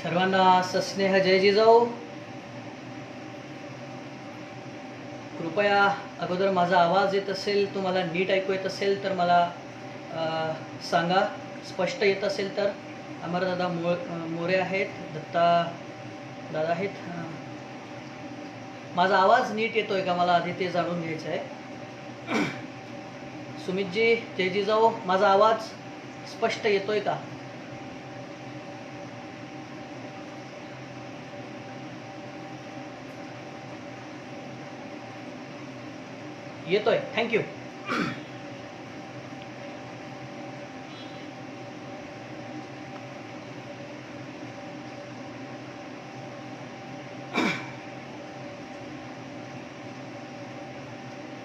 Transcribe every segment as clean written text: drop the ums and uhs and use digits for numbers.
सर्वांना सस्नेह जय जिजाऊ. कृपया अगोदर माझा आवाज येत असेल, तुम्हाला नीट ऐकू येत असेल तर मला सांगा. स्पष्ट येत असेल तर. अमरदादा मोरे आहेत, दत्ता दादा आहेत. माझा आवाज नीट येतोय का मला आधी ते जाणून घ्यायचं आहे. सुमितजी जय जिजाऊ, माझा आवाज स्पष्ट येतोय का? येतोय, थँक्यू.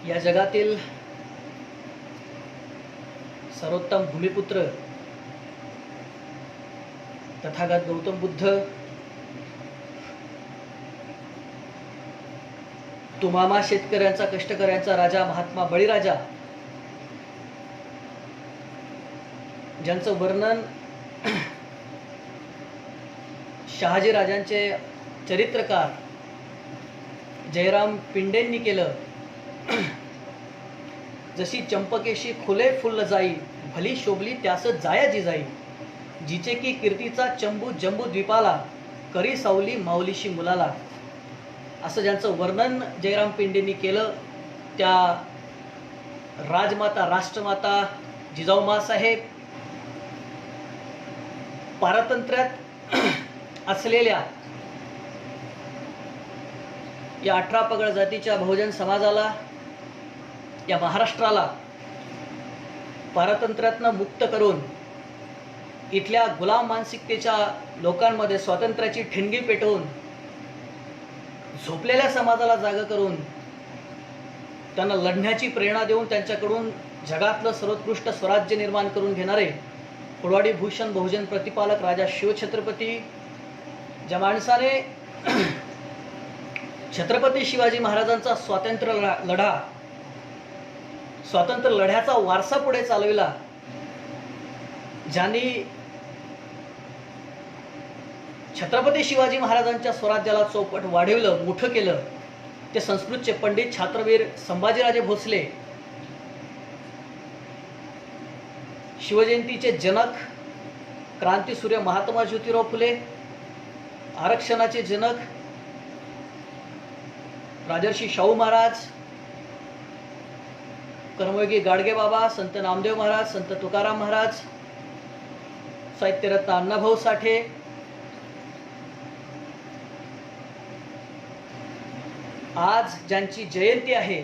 या जगातील सर्वोत्तम भूमिपुत्र तथागत गौतम बुद्ध, तुमामा शेतकऱ्यांचा, कष्टकऱ्यांचा राजा महात्मा बळीराजा, ज्यांचं वर्णन शहाजी राजांचे चरित्रकार जयराम पिंडेंनी केलं. जशी चंपकेशी खुले फुल जाई, भली शोभली त्यास जाया जिजाई, जिचे की कीर्तीचा चंबू जंबू द्वीपाला, करी सावली माऊलीशी मुलाला. असं ज्यांचं वर्णन जयराम पिंडेंनी केलं, त्या राजमाता, राष्ट्रमाता जिजाऊ माँसाहेब पारतंत्र्यात असलेल्या या 18 पगड जातीच्या बहुजन समाजाला, या महाराष्ट्राला पारतंत्र्यातनं मुक्त करून इथल्या गुलाम मानसिकतेच्या लोकांमध्ये स्वातंत्र्याची ठिणगी पेटवून झोपलेल्या समाजाला जागा करून त्यांना लढण्याची प्रेरणा देऊन त्यांच्याकडून जगातलं सर्वोत्कृष्ट स्वराज्य निर्माण करून घेणारे कुळवाडी भूषण बहुजन प्रतिपालक राजा शिवछत्रपती, ज्या माणसाने छत्रपती शिवाजी महाराजांचा स्वातंत्र्य लढ्याचा वारसा पुढे चालविला, ज्यांनी छत्रपती शिवाजी महाराजांच्या स्वराज्याला चौपट वाढवलं, मोठं केलं, ते संस्कृतचे पंडित छात्रवीर संभाजीराजे भोसले, शिवजयंतीचे जनक क्रांतीसूर्य महात्मा ज्योतिराव फुले, आरक्षणाचे जनक राजर्षी शाहू महाराज, कर्मयोगी गाडगे बाबा, संत नामदेव महाराज, संत तुकाराम महाराज, साहित्यरत्न अण्णाभाऊ साठे, आज ज्यांची जयंती आहे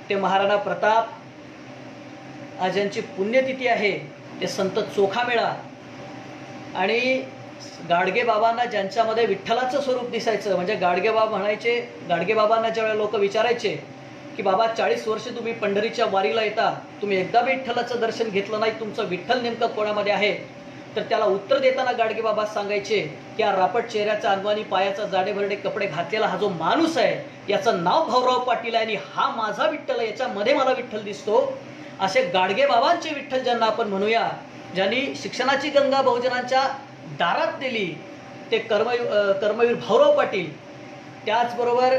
ते महाराणा प्रताप, आज ज्यांची पुण्यतिथी आहे ते संत चोखामेळा, आणि गाडगे बाबांना ज्यांच्यामध्ये विठ्ठलाचं स्वरूप दिसायचं. म्हणजे गाडगे बाबा म्हणायचे, गाडगे बाबांना ज्यावेळेला लोक विचारायचे की बाबा 40 वर्ष तुम्ही पंढरीच्या वारीला येता, तुम्ही एकदा विठ्ठलाचं दर्शन घेतलं नाही, तुमचं विठ्ठल नेमकं कोणामध्ये आहे? तर त्याला उत्तर देताना गाडगे बाबा सांगायचे की हा रापट चेहऱ्याचा, अनवाणी पायाचा, जाडेभरडे कपडे घातलेला हा जो माणूस आहे याचं नाव भाऊराव पाटील आहे आणि हा माझा विठ्ठल आहे, याच्यामध्ये मला विठ्ठल दिसतो. असे गाडगे बाबांचे विठ्ठल ज्यांना आपण म्हणूया, ज्यांनी शिक्षणाची गंगा बहुजनांच्या दारात दिली, ते कर्मवीर भाऊराव पाटील. त्याचबरोबर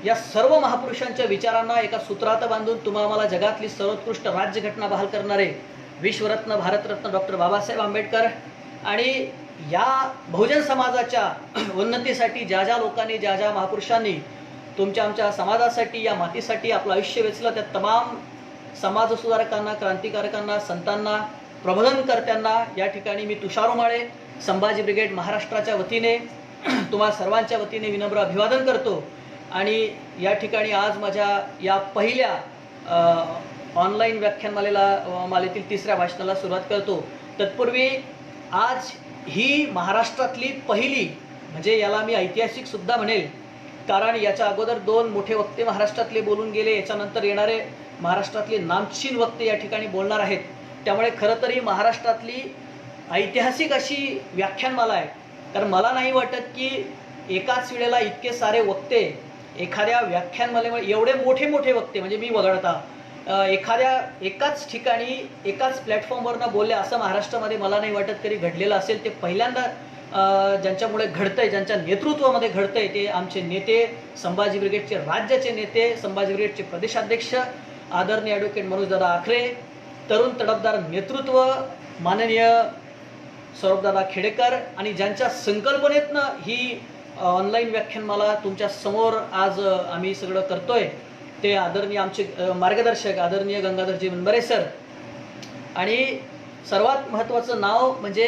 या सर्व महापुरुषांच्या विचारांना एका सूत्रात बांधून तुम्हाला जगातली सर्वोत्कृष्ट राज्यघटना बहाल करणारे विश्वरत्न, भारतरत्न डॉक्टर बाबासाहेब आंबेडकर, आणि या बहुजन समाजाच्या उन्नतीसाठी ज्या ज्या लोकांनी, ज्या ज्या महापुरुषांनी तुमच्या आमच्या समाजासाठी, या मातीसाठी आपलं आयुष्य वेचलं, त्या तमाम समाजसुधारकांना, क्रांतिकारकांना, संतांना, प्रबोधनकर्त्यांना या ठिकाणी मी तुषार उमाळे, संभाजी ब्रिगेड महाराष्ट्राच्या वतीने तुम्हा सर्वांच्या वतीने विनम्र अभिवादन करतो. आणि या ठिकाणी आज माझ्या या पहिल्या ऑनलाईन मालेतील 3ऱ्या भाषणाला सुरुवात करतो. तत्पूर्वी आज ही महाराष्ट्रातली पहिली, म्हणजे याला मी ऐतिहासिक सुद्धा म्हणेल, कारण याच्या अगोदर 2 मोठे वक्ते महाराष्ट्रातले बोलून गेले, याच्यानंतर येणारे महाराष्ट्रातले नामचीन वक्ते या ठिकाणी बोलणार आहेत. त्यामुळे खरं तरी महाराष्ट्रातली ऐतिहासिक अशी व्याख्यानमाला आहे. कारण मला नाही वाटत की एकाच वेळेला इतके सारे वक्ते एखाद्या व्याख्यानमालेमध्ये, एवढे मोठे मोठे वक्ते, म्हणजे मी वगळता एखाद्या एकाच ठिकाणी एकाच प्लॅटफॉर्मवरनं बोलले असं महाराष्ट्रामध्ये मला नाही वाटत तरी घडलेलं असेल. ते पहिल्यांदा ज्यांच्यामुळे घडतंय, ज्यांच्या नेतृत्वामध्ये घडतंय ते आमचे नेते, संभाजी ब्रिगेडचे राज्याचे नेते, संभाजी ब्रिगेडचे प्रदेशाध्यक्ष आदरणीय ॲडव्होकेट मनोजदादा आखरे, तरुण तडफदार नेतृत्व माननीय सौरभदादा खेडेकर, आणि ज्यांच्या संकल्पनेतनं ही ऑनलाईन व्याख्यानमाला तुमच्या समोर आज आम्ही सगळं करतोय ते आदरणीय आमचे मार्गदर्शक आदरणीय गंगाधरजी मनबरे सर. आणि सर्वात महत्त्वाचं नाव म्हणजे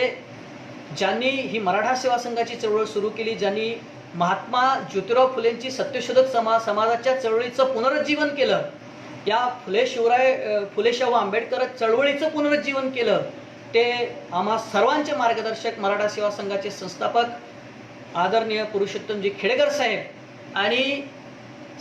ज्यांनी ही मराठा सेवा संघाची चळवळ सुरू केली, ज्यांनी महात्मा ज्योतिराव फुलेंची सत्यशोधक समाजाच्या चळवळीचं पुनरुज्जीवन केलं, या फुले शाहू आंबेडकर चळवळीचं पुनरुज्जीवन केलं, ते आम्हा सर्वांचे मार्गदर्शक मराठा सेवा संघाचे संस्थापक आदरणीय पुरुषोत्तमजी खेडेकर साहेब. आणि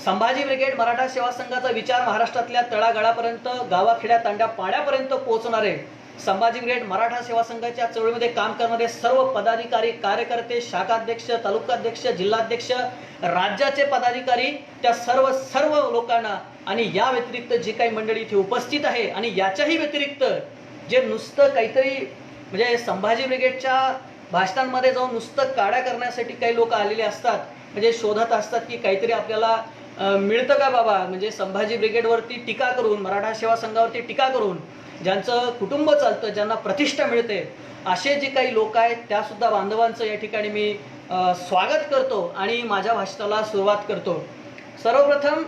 संभाजी ब्रिगेड मराठा सेवा संघाचा विचार महाराष्ट्रातल्या तळागाळापर्यंत, गावाखेड्या तांड्या पाड्यापर्यंत पोहोचणारे संभाजी ब्रिगेड मराठा सेवा संघाच्या चळवळीमध्ये काम करणारे सर्व पदाधिकारी, कार्यकर्ते, शाखाध्यक्ष, तालुकाध्यक्ष, जिल्हाध्यक्ष, राज्याचे पदाधिकारी, त्या सर्व लोकांना, आणि या व्यतिरिक्त जी काही मंडळी इथे उपस्थित आहे, आणि याच्याही व्यतिरिक्त जे नुसतं काहीतरी म्हणजे संभाजी ब्रिगेडच्या भाषणांमध्ये जाऊन नुसतं काड्या करण्यासाठी काही लोक आलेले असतात, म्हणजे शोधत असतात की काहीतरी आपल्याला मिळतं का बाबा, म्हणजे संभाजी ब्रिगेडवरती टीका करून, मराठा सेवा संघावरती टीका करून ज्यांचं कुटुंब चालतं, ज्यांना प्रतिष्ठा मिळते, असे जे काही लोक आहेत त्यासुद्धा बांधवांचं या ठिकाणी मी स्वागत करतो आणि माझ्या भाषणाला सुरुवात करतो. सर्वप्रथम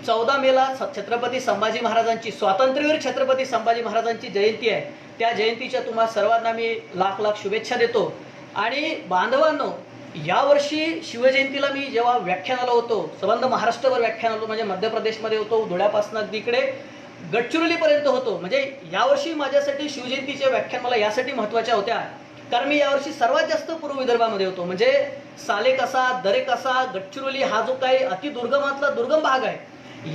14 मेला छत्रपती संभाजी महाराजांची, स्वातंत्र्यवीर छत्रपती संभाजी महाराजांची जयंती आहे. त्या जयंतीच्या तुम्हा सर्वांना मी लाख लाख शुभेच्छा देतो. आणि बांधवांनो, यावर्षी शिवजयंतीला मी जेव्हा व्याख्यानाला होतो, संबंध महाराष्ट्रभर व्याख्यान होतो, म्हणजे मध्य प्रदेशमध्ये होतो, धुळ्यापासून अगदी इकडे गडचिरोलीपर्यंत होतो. म्हणजे यावर्षी माझ्यासाठी शिवजयंतीच्या व्याख्यान मला यासाठी महत्त्वाच्या होत्या कारण मी यावर्षी सर्वात जास्त पूर्व विदर्भामध्ये होतो. म्हणजे सालेकसा, दरेकसा, गडचिरोली हा जो काही अतिदुर्गमातला दुर्गम भाग आहे,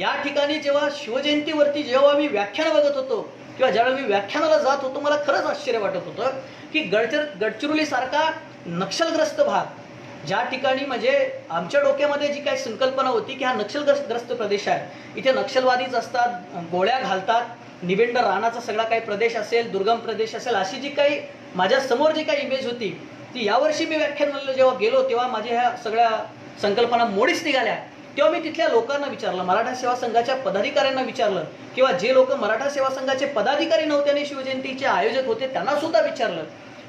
या ठिकाणी जेव्हा शिवजयंतीवरती जेव्हा मी व्याख्यान बघत होतो किंवा ज्यावेळी मी व्याख्यानाला जात होतो, मला खरंच आश्चर्य वाटत होतं की गडचिरोलीसारखा नक्षलग्रस्त भाग, ज्या ठिकाणी म्हणजे आमच्या डोक्यामध्ये जी काही संकल्पना होती की हा नक्षलग्रस्त प्रदेश आहे, इथे नक्षलवादीच असतात, गोळ्या घालतात, निबंड रानाचा सगळा काही प्रदेश असेल, दुर्गम प्रदेश असेल, अशी जी काही माझ्या समोर जी काही इमेज होती ती यावर्षी मी व्याख्यानाला जेव्हा गेलो तेव्हा माझ्या ह्या सगळ्या संकल्पना मोडीच निघाल्या. तेव्हा मी तिथल्या लोकांना विचारलं, मराठा सेवा संघाच्या पदाधिकाऱ्यांना विचारलं, किंवा जे लोक मराठा सेवा संघाचे पदाधिकारी नव्हते आणि शिवजयंतीचे आयोजक होते त्यांना सुद्धा विचारलं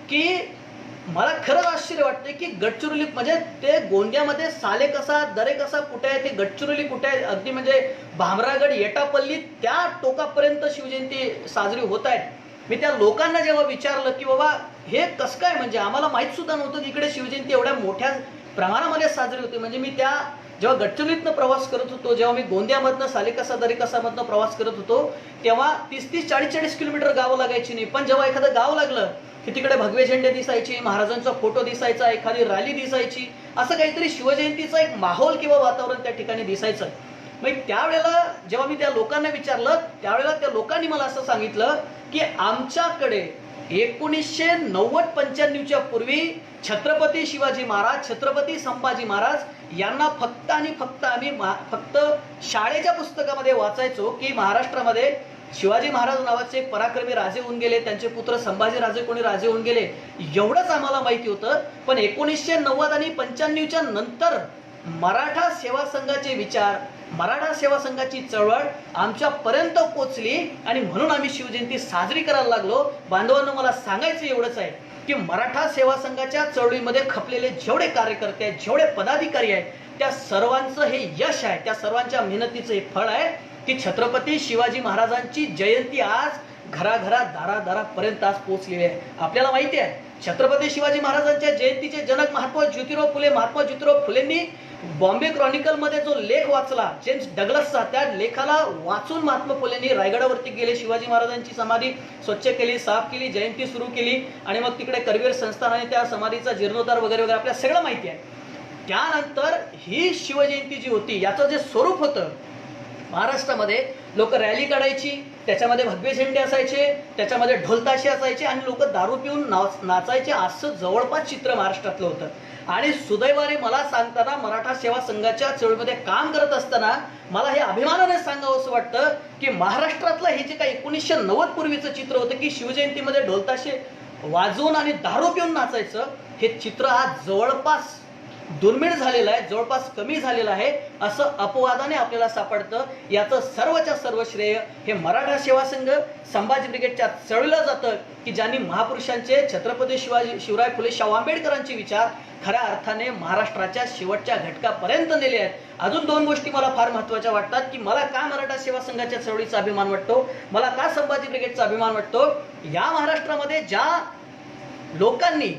की मला खरंच आश्चर्य वाटते की गडचिरोली म्हणजे ते गोंदियामध्ये सालेकसा, दरेकसा कुठे आहे, ते गडचिरोली कुठे आहे, अगदी म्हणजे भामरागड, एटापल्ली त्या टोकापर्यंत शिवजयंती साजरी होत आहे. मी त्या लोकांना जेव्हा विचारलं की बाबा हे कसं काय, म्हणजे आम्हाला माहीत सुद्धा नव्हतं की इकडे शिवजयंती एवढ्या मोठ्या प्रमाणामध्ये साजरी होते. म्हणजे मी त्या जेव्हा गडचिरोलीतनं प्रवास करत होतो, जेव्हा मी गोंदियामधनं, सालेकसा, दरेकसामधनं प्रवास करत होतो, तेव्हा 30-30, 40-40 किलोमीटर गावं लागायची नाही. पण जेव्हा एखादं गाव लागलं की तिकडे भगवे झेंडे दिसायचे, महाराजांचा फोटो दिसायचा, एखादी रॅली दिसायची, असं काहीतरी शिवजयंतीचा एक माहोल किंवा वातावरण त्या ठिकाणी दिसायचं. मग त्यावेळेला जेव्हा मी त्या लोकांना विचारलं, त्यावेळेला त्या लोकांनी मला असं सांगितलं की आमच्याकडे 1990-95च्या पूर्वी छत्रपती शिवाजी महाराज, छत्रपती संभाजी महाराज यांना फक्त आणि फक्त आम्ही फक्त शाळेच्या पुस्तकामध्ये वाचायचो की महाराष्ट्रामध्ये शिवाजी महाराज नावाचे एक पराक्रमी राजे होऊन गेले, त्यांचे पुत्र संभाजी राजे कोणी राजे होऊन गेले, एवढंच आम्हाला माहिती होतं. पण 1990 आणि 95च्या नंतर मराठा सेवा संघाचे विचार, मराठा सेवा संघाची चळवळ आमच्यापर्यंत पोचली आणि म्हणून आम्ही शिवजयंती साजरी करायला लागलो. बांधवांनो, मला सांगायचं एवढंच आहे की मराठा सेवा संघाच्या चळवळीमध्ये खपलेले जेवढे कार्यकर्ते आहेत, जेवढे पदाधिकारी आहेत, त्या सर्वांचं हे यश आहे, त्या सर्वांच्या मेहनतीचं हे फळ आहे की छत्रपती शिवाजी महाराजांची जयंती आज घराघरात, दारादारापर्यंत आज पोहोचलेली आहे. आपल्याला माहिती आहे छत्रपती शिवाजी महाराजांच्या जयंतीचे जनक महात्मा ज्योतिराव फुलेंनी बॉम्बे क्रॉनिकलमध्ये जो लेख वाचला जेम्स डग्लसचा, त्या लेखाला वाचून महात्मा फुलेंनी रायगडावरती गेले, शिवाजी महाराजांची समाधी स्वच्छ केली, साफ केली, जयंती सुरू केली आणि मग तिकडे करवीर संस्थानाने त्या समाधीचा जीर्णोद्धार वगैरे वगैरे आपल्याला सगळं माहिती आहे. त्यानंतर ही शिवजयंती जी होती याचं जे स्वरूप होतं, महाराष्ट्रामध्ये लोक रॅली काढायची, त्याच्यामध्ये भगवे झेंडे असायचे, त्याच्यामध्ये ढोलताशे असायचे आणि लोक दारू पिऊन नाचायचे, असं जवळपास चित्र महाराष्ट्रातलं होतं. आणि सुदैवाने मला सांगताना मराठा सेवा संघाच्या चळवळीमध्ये काम करत असताना मला हे अभिमानाने सांगावं असं वाटतं की महाराष्ट्रातलं हे जे काही 1990 पूर्वीचं चित्र होतं की शिवजयंतीमध्ये ढोलताशे वाजवून आणि दारू पिऊन नाचायचं, हे चित्र आज जवळपास दुर्मिळ झालेलं आहे, जवळपास कमी झालेलं आहे असं अपवादाने आपल्याला सापडतं. याचं सर्वच्या सर्व श्रेय हे मराठा सेवा संघ संभाजी ब्रिगेडच्या चळवळीला जातं की ज्यांनी महापुरुषांचे छत्रपती शिवराय फुले शाहू आंबेडकरांचे विचार खऱ्या अर्थाने महाराष्ट्राच्या शेवटच्या घटकापर्यंत नेले आहेत. अजून 2 गोष्टी मला फार महत्त्वाच्या वाटतात की मला का मराठा सेवा संघाच्या चळवळीचा अभिमान वाटतो, मला का संभाजी ब्रिगेडचा अभिमान वाटतो. या महाराष्ट्रामध्ये ज्या लोकांनी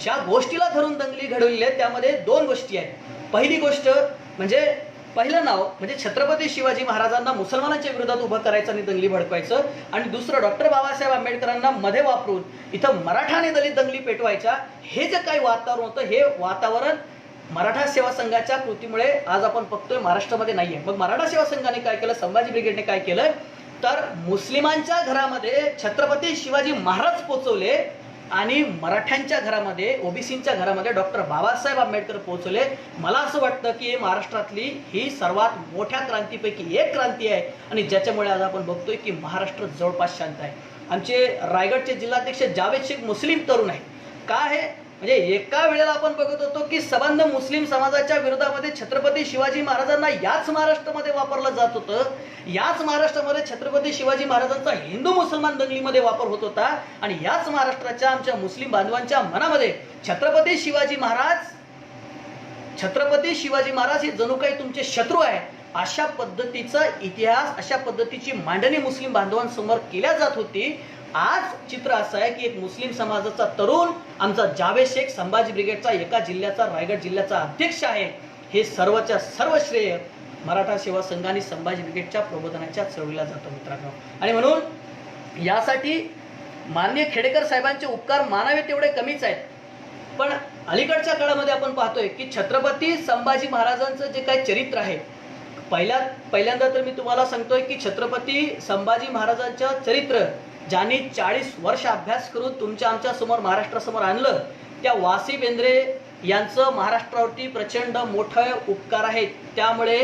ज्या गोष्टीला धरून दंगली घडवली आहे त्यामध्ये 2 गोष्टी आहेत. पहिली गोष्ट म्हणजे पहिलं नाव म्हणजे छत्रपती शिवाजी महाराजांना मुसलमानांच्या विरोधात उभं करायचं आणि दंगली भडकवायचं, आणि दुसरं डॉक्टर बाबासाहेब आंबेडकरांना मध्ये वापरून इथं मराठा आणि दलित दंगली पेटवायच्या. हे जे काही वातावरण होतं हे वातावरण मराठा सेवा संघाच्या कृतीमुळे आज आपण बघतोय महाराष्ट्रामध्ये नाहीये. मग मराठा सेवा संघाने काय केलं, संभाजी ब्रिगेडने काय केलं, तर मुस्लिमांच्या घरामध्ये छत्रपती शिवाजी महाराज पोहोचवले आणि मराठ्यांच्या घरामध्ये ओबीसींच्या घरामध्ये डॉक्टर बाबासाहेब आंबेडकर पोहोचले. मला असं वाटतं की महाराष्ट्रातली ही सर्वात मोठ्या क्रांतीपैकी एक क्रांती आहे आणि ज्याच्यामुळे आज आपण बघतोय की महाराष्ट्र जवळपास शांत आहे. आमचे रायगडचे जिल्हाध्यक्ष जावेद शेख मुस्लिम तरुण आहे. का आहे म्हणजे एका वेळेला आपण बघत होतो की सबंध मुस्लिम समाजाच्या विरोधामध्ये छत्रपती शिवाजी महाराजांना याच महाराष्ट्रामध्ये वापरलं जात होतं, याच महाराष्ट्रामध्ये छत्रपती शिवाजी महाराजांचा हिंदू मुसलमान दंगलीमध्ये वापर होत होता आणि याच महाराष्ट्राच्या आमच्या मुस्लिम बांधवांच्या मनामध्ये छत्रपती शिवाजी महाराज हे जणू काही तुमचे शत्रू आहे अशा पद्धतीचा इतिहास, अशा पद्धतीची मांडणी मुस्लिम बांधवांसमोर केल्या जात होती. आज चित्र असं आहे की एक मुस्लिम समाजाचा तरुण आमचा जावेद शेख संभाजी ब्रिगेडचा एका जिल्ह्याचा रायगड जिल्ह्याचा अध्यक्ष आहे. हे सर्वच्या सर्व श्रेय मराठा सेवा संघ आणि संभाजी ब्रिगेडच्या प्रबोधनाच्या चळवळीला जातो मित्रांनो. आणि म्हणून यासाठी माननीय खेडेकर साहेबांचे उपकार मानावे तेवढे कमीच आहेत. पण अलीकडच्या काळामध्ये आपण पाहतोय की छत्रपती संभाजी महाराजांचं जे काही चरित्र आहे, पहिल्यांदा तर मी तुम्हाला सांगतोय की छत्रपती संभाजी महाराजांचं चरित्र ज्यांनी 40 वर्ष अभ्यास करून तुमच्या आमच्या समोर महाराष्ट्रासमोर आणलं, त्या वासी बेंद्रे यांचं महाराष्ट्रावरती प्रचंड मोठे उपकार आहेत. त्यामुळे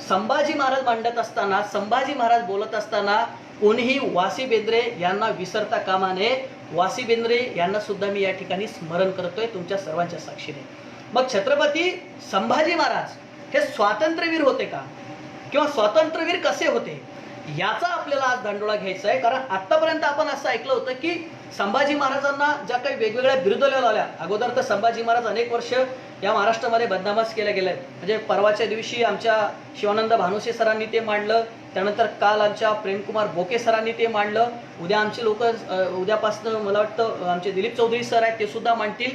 संभाजी महाराज मांडत असताना, संभाजी महाराज बोलत असताना कोणीही वासी बेंद्रे यांना विसरता कामा नये. वासी बेंद्रे यांना सुद्धा मी या ठिकाणी स्मरण करतोय तुमच्या सर्वांच्या साक्षीने. मग छत्रपती संभाजी महाराज हे स्वातंत्र्यवीर होते का, किंवा स्वातंत्र्यवीर कसे होते याचा आपल्याला आज धांडोळा घ्यायचा आहे. कारण आतापर्यंत आपण असं ऐकलं होतं की संभाजी महाराजांना ज्या काही वेगवेगळ्या बिरुदं आल्या, अगोदर तर संभाजी महाराज अनेक वर्ष या महाराष्ट्रामध्ये बदनामच केल्या गेल्या. म्हणजे परवाच्या दिवशी आमच्या शिवानंद भानुसे सरांनी ते मांडलं, त्यानंतर काल आमच्या प्रेमकुमार बोके सरांनी ते मांडलं, उद्या आमचे लोक उद्यापासून मला वाटतं आमचे दिलीप चौधरी सर आहेत ते सुद्धा मांडतील.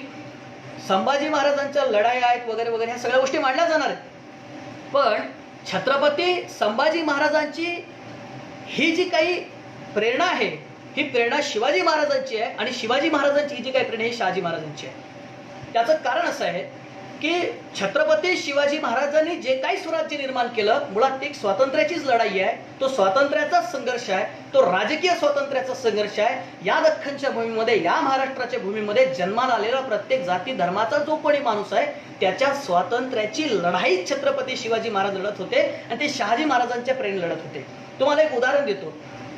संभाजी महाराजांच्या लढाई आहेत वगैरे वगैरे ह्या सगळ्या गोष्टी मांडल्या जाणार आहेत. पण छत्रपती संभाजी महाराजांची ही जी काही प्रेरणा आहे ही प्रेरणा शिवाजी महाराजांची आहे आणि शिवाजी महाराजांची ही जी काही प्रेरणा ही शहाजी महाराजांची आहे. त्याचं कारण असं आहे की छत्रपती शिवाजी महाराजांनी जे काही स्वराज्य निर्माण केलं मुळात एक स्वातंत्र्याचीच लढाई आहे. तो स्वातंत्र्याचा संघर्ष आहे, तो राजकीय स्वातंत्र्याचा संघर्ष आहे. या दख्खनच्या भूमीमध्ये, या महाराष्ट्राच्या भूमीमध्ये जन्माला आलेला प्रत्येक जाती धर्माचा जो कोणी माणूस आहे त्याच्या स्वातंत्र्याची लढाई छत्रपती शिवाजी महाराज लढत होते आणि ते शहाजी महाराजांच्या प्रेरणेने लढत होते. तुम्हाला एक उदाहरण देतो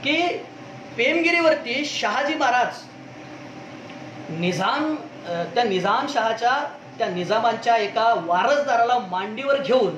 की पेमगिरीवरती शहाजी महाराज निजामशहाच्या त्या निजामांच्या एका वारसदाराला मांडीवर घेऊन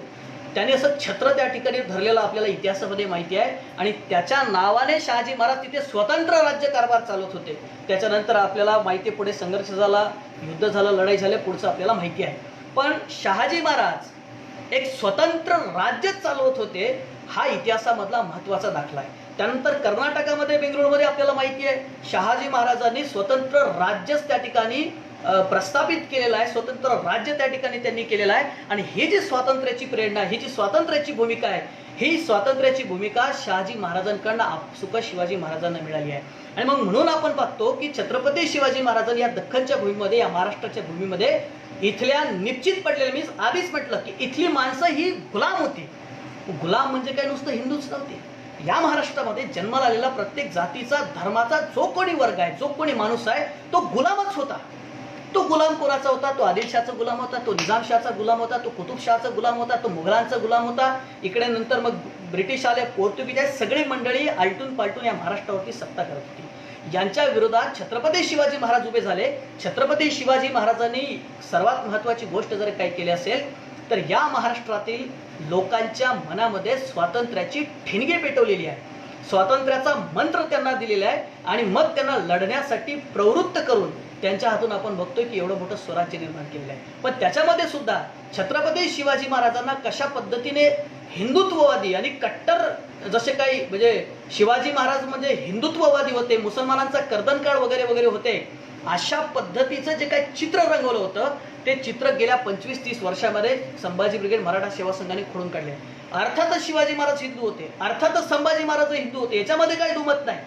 त्याने असं छत्र त्या ठिकाणी धरलेलं आपल्याला इतिहासामध्ये माहिती आहे आणि त्याच्या नावाने शहाजी महाराज तिथे स्वतंत्र राज्य कारभार चालवत होते. त्याच्यानंतर आपल्याला माहिती पुढे संघर्ष झाला, युद्ध झालं, लढाई झाली, पुढचं आपल्याला माहिती आहे. पण शहाजी महाराज एक स्वतंत्र राज्य चालवत होते हा इतिहासामधला महत्त्वाचा दाखला आहे. त्यानंतर कर्नाटकामध्ये बेंगळुरूमध्ये आपल्याला माहिती आहे शहाजी महाराजांनी स्वतंत्र राज्यच त्या ठिकाणी प्रस्थापित केलेलं आहे, स्वतंत्र राज्य त्या ठिकाणी त्यांनी केलेलं आहे. आणि ही जी स्वातंत्र्याची प्रेरणा, ही जी स्वातंत्र्याची भूमिका आहे, ही स्वातंत्र्याची भूमिका शहाजी महाराजांकडनं आपसुक शिवाजी महाराजांना मिळाली आहे. आणि मग म्हणून आपण पाहतो की छत्रपती शिवाजी महाराजांनी या दख्खनच्या भूमीमध्ये, या महाराष्ट्राच्या भूमीमध्ये इथल्या निश्चित पडलेल्या, मी आधीच म्हटलं की इथली माणसं ही गुलाम होती. गुलाम म्हणजे काय नुसतं हिंदूच नव्हते, या महाराष्ट्रामध्ये जन्माला आलेला प्रत्येक जातीचा धर्माचा जो कोणी वर्ग आहे, जो कोणी माणूस आहे, तो गुलामच होता. तो गुलाम कोणाचा होता? तो आदिलशाहचा गुलाम होता, तो निजामशाहचा गुलाम होता, तो कुतुबशाहचा गुलाम होता, तो मुघलांचा गुलाम होता. इकडे नंतर मग ब्रिटिश आले, पोर्तुगीज आहे, सगळी मंडळी आलटून पालटून या महाराष्ट्रावरती सत्ता करत होती. यांच्या विरोधात छत्रपती शिवाजी महाराज उभे झाले. छत्रपती शिवाजी महाराजांनी सर्वात महत्त्वाची गोष्ट जर काही केली असेल तर या महाराष्ट्रातील लोकांच्या मनामध्ये स्वातंत्र्याची ठिणगी पेटवलेली आहे. स्वातंत्र्याचा मंत्र त्यांना दिलेला आहे आणि मग त्यांना लढण्यासाठी प्रवृत्त करून त्यांच्या हातून आपण बघतोय की एवढं मोठं स्वराज्य निर्माण केलेलं आहे. पण त्याच्यामध्ये सुद्धा छत्रपती शिवाजी महाराजांना कशा पद्धतीने हिंदुत्ववादी आणि कट्टर, जसे काही म्हणजे शिवाजी महाराज म्हणजे हिंदुत्ववादी होते, मुसलमानांचा कर्दनकाळ वगैरे वगैरे होते, अशा पद्धतीचं जे काही चित्र रंगवलं होतं ते चित्र गेल्या 25-30 वर्षामध्ये संभाजी ब्रिगेड मराठा सेवा संघाने खोडून काढले. अर्थातच शिवाजी महाराज हिंदू होते, अर्थातच संभाजी महाराज हिंदू होते, याच्यामध्ये काही दुमत नाही.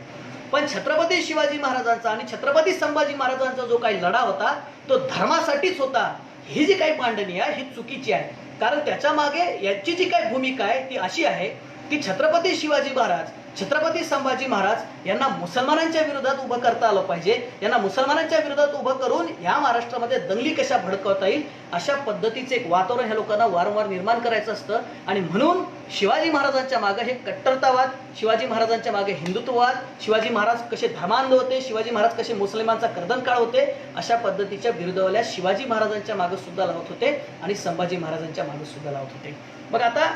पण छत्रपती शिवाजी महाराजांचा आणि छत्रपती संभाजी महाराजांचा जो काही लढा होता तो धर्मासाठीच होता. ही जी काही मांडणी आहे ही चुकीची आहे. कारण त्याच्या मागे याची जी काही भूमिका आहे ती अशी आहे की छत्रपती शिवाजी महाराज, छत्रपती संभाजी महाराज यांना मुसलमानांच्या विरोधात उभं करता आलं पाहिजे. यांना मुसलमानांच्या विरोधात उभं करून या महाराष्ट्रामध्ये दंगली कशा भडकवता येईल अशा पद्धतीचे एक वातावरण ह्या लोकांना वारंवार निर्माण करायचं असतं. आणि म्हणून शिवाजी महाराजांच्या मागे हे कट्टरतावाद, शिवाजी महाराजांच्या मागे हिंदुत्ववाद, शिवाजी महाराज कसे धर्मांध होते, शिवाजी महाराज कसे मुसलमानांचा कर्दनकाळ होते, अशा पद्धतीच्या विरोधावल्या शिवाजी महाराजांच्या मागे सुद्धा लावत होते आणि संभाजी महाराजांच्या मागे सुद्धा लावत होते. मग आता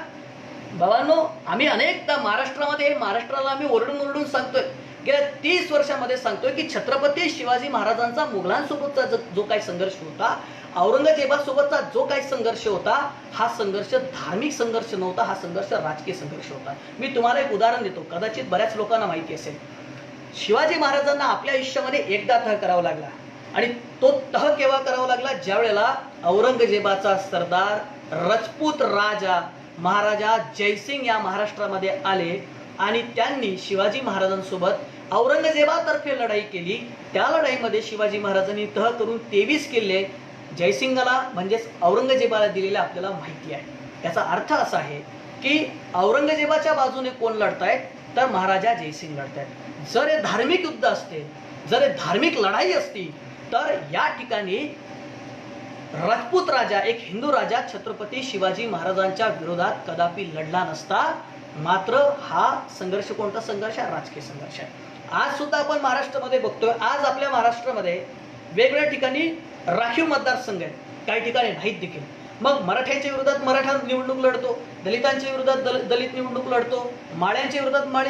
बाबांनो, आम्ही अनेकदा महाराष्ट्राला आम्ही ओरडून सांगतोय, गेल्या 30 वर्षामध्ये सांगतोय की छत्रपती शिवाजी महाराजांचा मुघलांसोबतचा जो काही संघर्ष होता, औरंगजेबासोबतचा जो काही संघर्ष होता, हा संघर्ष धार्मिक संघर्ष नव्हता, हा संघर्ष राजकीय संघर्ष होता. मी तुम्हाला एक उदाहरण देतो, कदाचित बऱ्याच लोकांना माहिती असेल. शिवाजी महाराजांना आपल्या आयुष्यामध्ये एकदा तह करावा लागला आणि तो तह केव्हा करावा लागला? ज्या वेळेला औरंगजेबाचा सरदार राजपूत राजा महाराजा जयसिंग या महाराष्ट्रामध्ये आले आणि त्यांनी शिवाजी महाराजांसोबत औरंगजेबातर्फे लढाई केली. त्या लढाईमध्ये शिवाजी महाराजांनी तह करून 23 किल्ले जयसिंगला म्हणजेच औरंगजेबाला दिलेले आपल्याला माहिती आहे. याचा अर्थ असा आहे की औरंगजेबाच्या बाजूने कोण लढतायत तर महाराजा जयसिंग लढतायत. जर हे धार्मिक युद्ध असते, जर हे धार्मिक लढाई असती तर या ठिकाणी राजपूत राजा, एक हिंदू राजा छत्रपती शिवाजी महाराजांच्या विरोधात कदापि लढला नसता. मात्र हा संघर्ष कोणता संघर्ष आहे? राजकीय संघर्ष आहे. आज सुद्धा आपण महाराष्ट्रामध्ये बघतोय, आज आपल्या महाराष्ट्रामध्ये वेगवेगळ्या ठिकाणी राखीव मतदारसंघ आहेत, काही ठिकाणी नाहीत देखील. मग मराठ्यांच्या विरोधात मराठा निवडणूक लढतो, दलितांच्या विरोधात दलित निवडणूक लढतो, माळ्यांच्या विरोधात माळी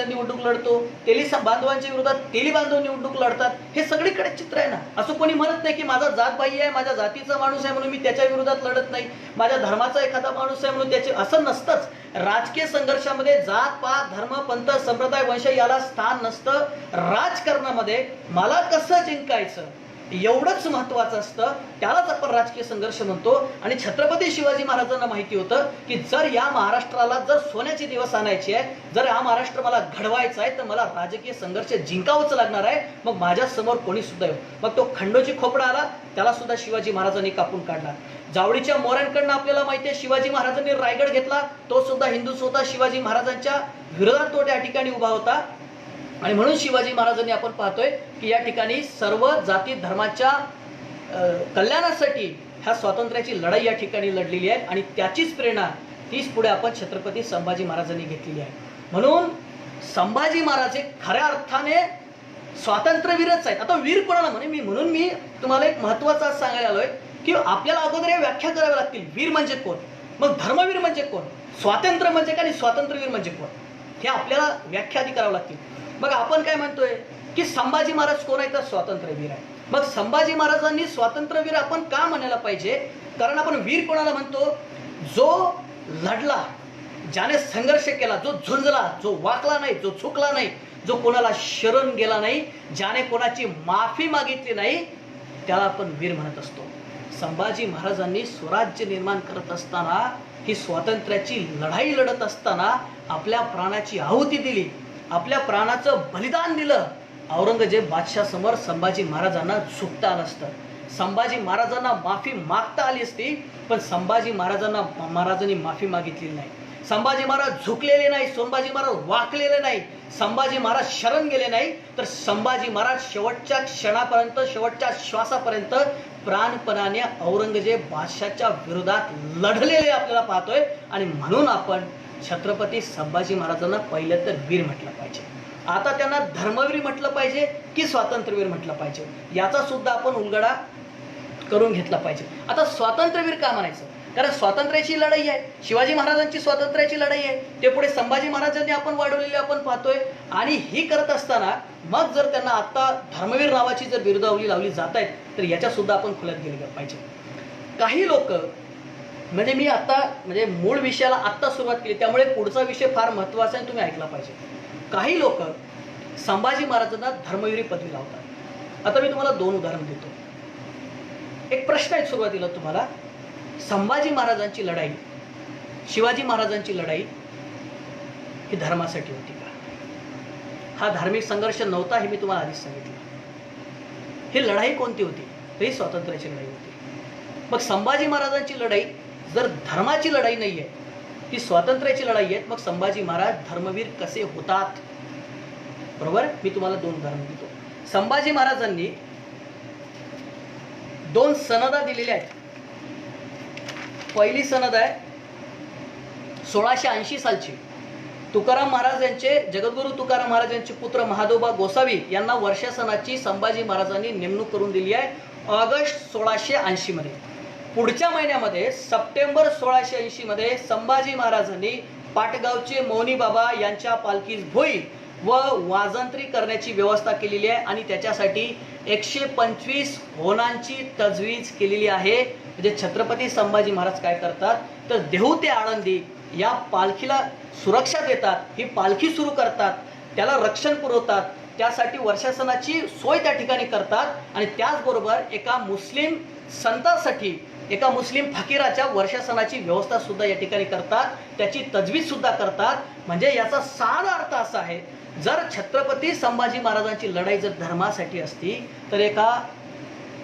निवडणूक लढतो, तेली बांधवांच्या विरोधात तेली बांधव निवडणूक लढतात. हे सगळीकडे चित्र आहे ना. असं कोणी म्हणत नाही की माझा जातबाई आहे, माझ्या जातीचा माणूस आहे म्हणून मी त्याच्या विरोधात लढत नाही, माझ्या धर्माचा एखादा माणूस आहे म्हणून त्याचे, असं नसतंच. राजकीय संघर्षामध्ये जात पात धर्म पंथ संप्रदाय वंश याला स्थान नसतं. राजकारणामध्ये मला कसं जिंकायचं एवढंच महत्वाचं असतं, त्यालाच आपण राजकीय संघर्ष म्हणतो. आणि छत्रपती शिवाजी महाराजांना माहिती होतं की जर या महाराष्ट्राला जर सोन्याचे दिवस आणायचे आहे, जर हा महाराष्ट्र मला घडवायचा आहे तर मला राजकीय संघर्ष जिंकावंच लागणार आहे. मग माझ्या समोर कोणी सुद्धा येऊ. मग तो खंडोजी खोपडा आला, त्याला सुद्धा शिवाजी महाराजांनी कापून काढला. जावळीच्या मोऱ्यांकडनं आपल्याला माहिती आहे शिवाजी महाराजांनी रायगड घेतला, तो सुद्धा हिंदूच होता. शिवाजी महाराजांच्या विरोधात तो त्या ठिकाणी उभा होता. आणि म्हणून शिवाजी महाराजांनी आपण पाहतोय की या ठिकाणी सर्व जाती धर्माच्या कल्याणासाठी ह्या स्वातंत्र्याची लढाई या ठिकाणी लढलेली आहे आणि त्याचीच प्रेरणा तीच पुढे आपण छत्रपती संभाजी महाराजांनी घेतलेली आहे. म्हणून संभाजी महाराज हे खऱ्या अर्थाने स्वातंत्र्यवीरच आहेत. आता वीर कोणाला म्हणून मी तुम्हाला एक महत्वाचा सांगायला आलोय की आपल्याला अगोदर या व्याख्या कराव्या लागतील. वीर म्हणजे कोण, मग धर्मवीर म्हणजे कोण, स्वातंत्र्य म्हणजे काय आणि स्वातंत्र्यवीर म्हणजे कोण, हे आपल्याला व्याख्या आधी करावं लागतील. मग आपण काय म्हणतोय की संभाजी महाराज कोण आहे तर स्वातंत्र्यवीर आहे. मग संभाजी महाराजांनी स्वातंत्र्यवीर आपण का म्हणायला पाहिजे? कारण आपण वीर कोणाला म्हणतो? जो लढला, ज्याने संघर्ष केला, जो झुंजला, जो वाकला नाही, जो चुकला नाही, जो कोणाला शरण गेला नाही, ज्याने कोणाची माफी मागितली नाही, त्याला आपण वीर म्हणत असतो. संभाजी महाराजांनी स्वराज्य निर्माण करत असताना, ही स्वातंत्र्याची लढाई लढत असताना आपल्या प्राणाची आहुती दिली, आपल्या प्राणाचं बलिदान दिलं. औरंगजेब बादशाह समोर संभाजी महाराजांना झुकता आलं असतं, संभाजी महाराजांना माफी मागता आली असती, पण संभाजी महाराजांनी माफी मागितली नाही. संभाजी महाराज झुकलेले नाही, संभाजी महाराज वाकलेले नाही, संभाजी महाराज शरण गेले नाही, तर संभाजी महाराज शेवटच्या क्षणापर्यंत, शेवटच्या श्वासापर्यंत प्राणपणाने औरंगजेब बादशाहच्या विरोधात लढलेले आपल्याला पाहतोय. आणि म्हणून आपण छत्रपती संभाजी महाराजांना पहिलं तर वीर म्हटलं पाहिजे. आता त्यांना धर्मवीर म्हटलं पाहिजे की स्वातंत्र्यवीर म्हटलं पाहिजे, याचा सुद्धा आपण उलगडा करून घेतला पाहिजे. आता स्वातंत्र्यवीर का म्हणायचं? कारण स्वातंत्र्याची लढाई आहे, शिवाजी महाराजांची स्वातंत्र्याची लढाई आहे, ते पुढे संभाजी महाराजांनी आपण वाढवलेले आपण पाहतोय. आणि ही करत असताना मग जर त्यांना आता धर्मवीर नावाची जर बिरुदावली लावली जात आहेत, तर याच्या सुद्धा आपण खुल्यात गेले पाहिजे. काही लोक म्हणजे मी आता म्हणजे मूळ विषयाला आत्ता सुरुवात केली, त्यामुळे पुढचा विषय फार महत्त्वाचा आहे, तुम्ही ऐकला पाहिजे. काही लोक संभाजी महाराजांना धर्मवीर पदवी लावतात. आता मी तुम्हाला 2 उदाहरण देतो. एक प्रश्न आहे सुरुवातीला तुम्हाला, संभाजी महाराजांची लढाई, शिवाजी महाराजांची लढाई ही धर्मासाठी होती का? हा धार्मिक संघर्ष नव्हता, हे मी तुम्हाला आधीच सांगितलं. ही लढाई कोणती होती? ही स्वातंत्र्याची लढाई होती. मग संभाजी महाराजांची लढाई जर धर्माची लढाई नाहीये, ती स्वातंत्र्याची लढाई आहे, मग संभाजी महाराज धर्मवीर कसे होतात? बरोबर, मी तुम्हाला 2 उदाहरण देतो. संभाजी महाराजांनी 2 सनदा दिलेल्या आहेत. पहिली सनद आहे 1680 सालची. तुकाराम महाराज यांचे, जगद्गुरू तुकाराम महाराज यांचे पुत्र महादोबा गोसावी यांना वर्षासनाची संभाजी महाराजांनी नेमणूक करून दिली आहे ऑगस्ट 1680 मध्ये. पुढच्या महिन्यामध्ये सप्टेंबर 1680 मध्ये संभाजी महाराजांनी पाटगावचे मौनी बाबा यांच्या पालखीस भोई व वाजंत्री करण्याची व्यवस्था केलेली आहे आणि त्याच्यासाठी 125 होणांची तजवीज केलेली आहे. म्हणजे छत्रपती संभाजी महाराज काय करतात, तर देहू ते आळंदी या पालखीला सुरक्षा देतात, ही पालखी सुरू करतात, त्याला रक्षण पुरवतात, त्यासाठी वर्षासनाची सोय त्या ठिकाणी करतात आणि त्याचबरोबर एका मुस्लिम संतांसाठी, एका मुस्लिम फकीराच्या वर्षासनाची व्यवस्था सुद्धा या ठिकाणी करतात, त्याची तजवीज सुद्धा करतात. म्हणजे याचा साधा अर्थ असा आहे, जर छत्रपती संभाजी महाराजांची लढाई जर धर्मासाठी असती, तर एका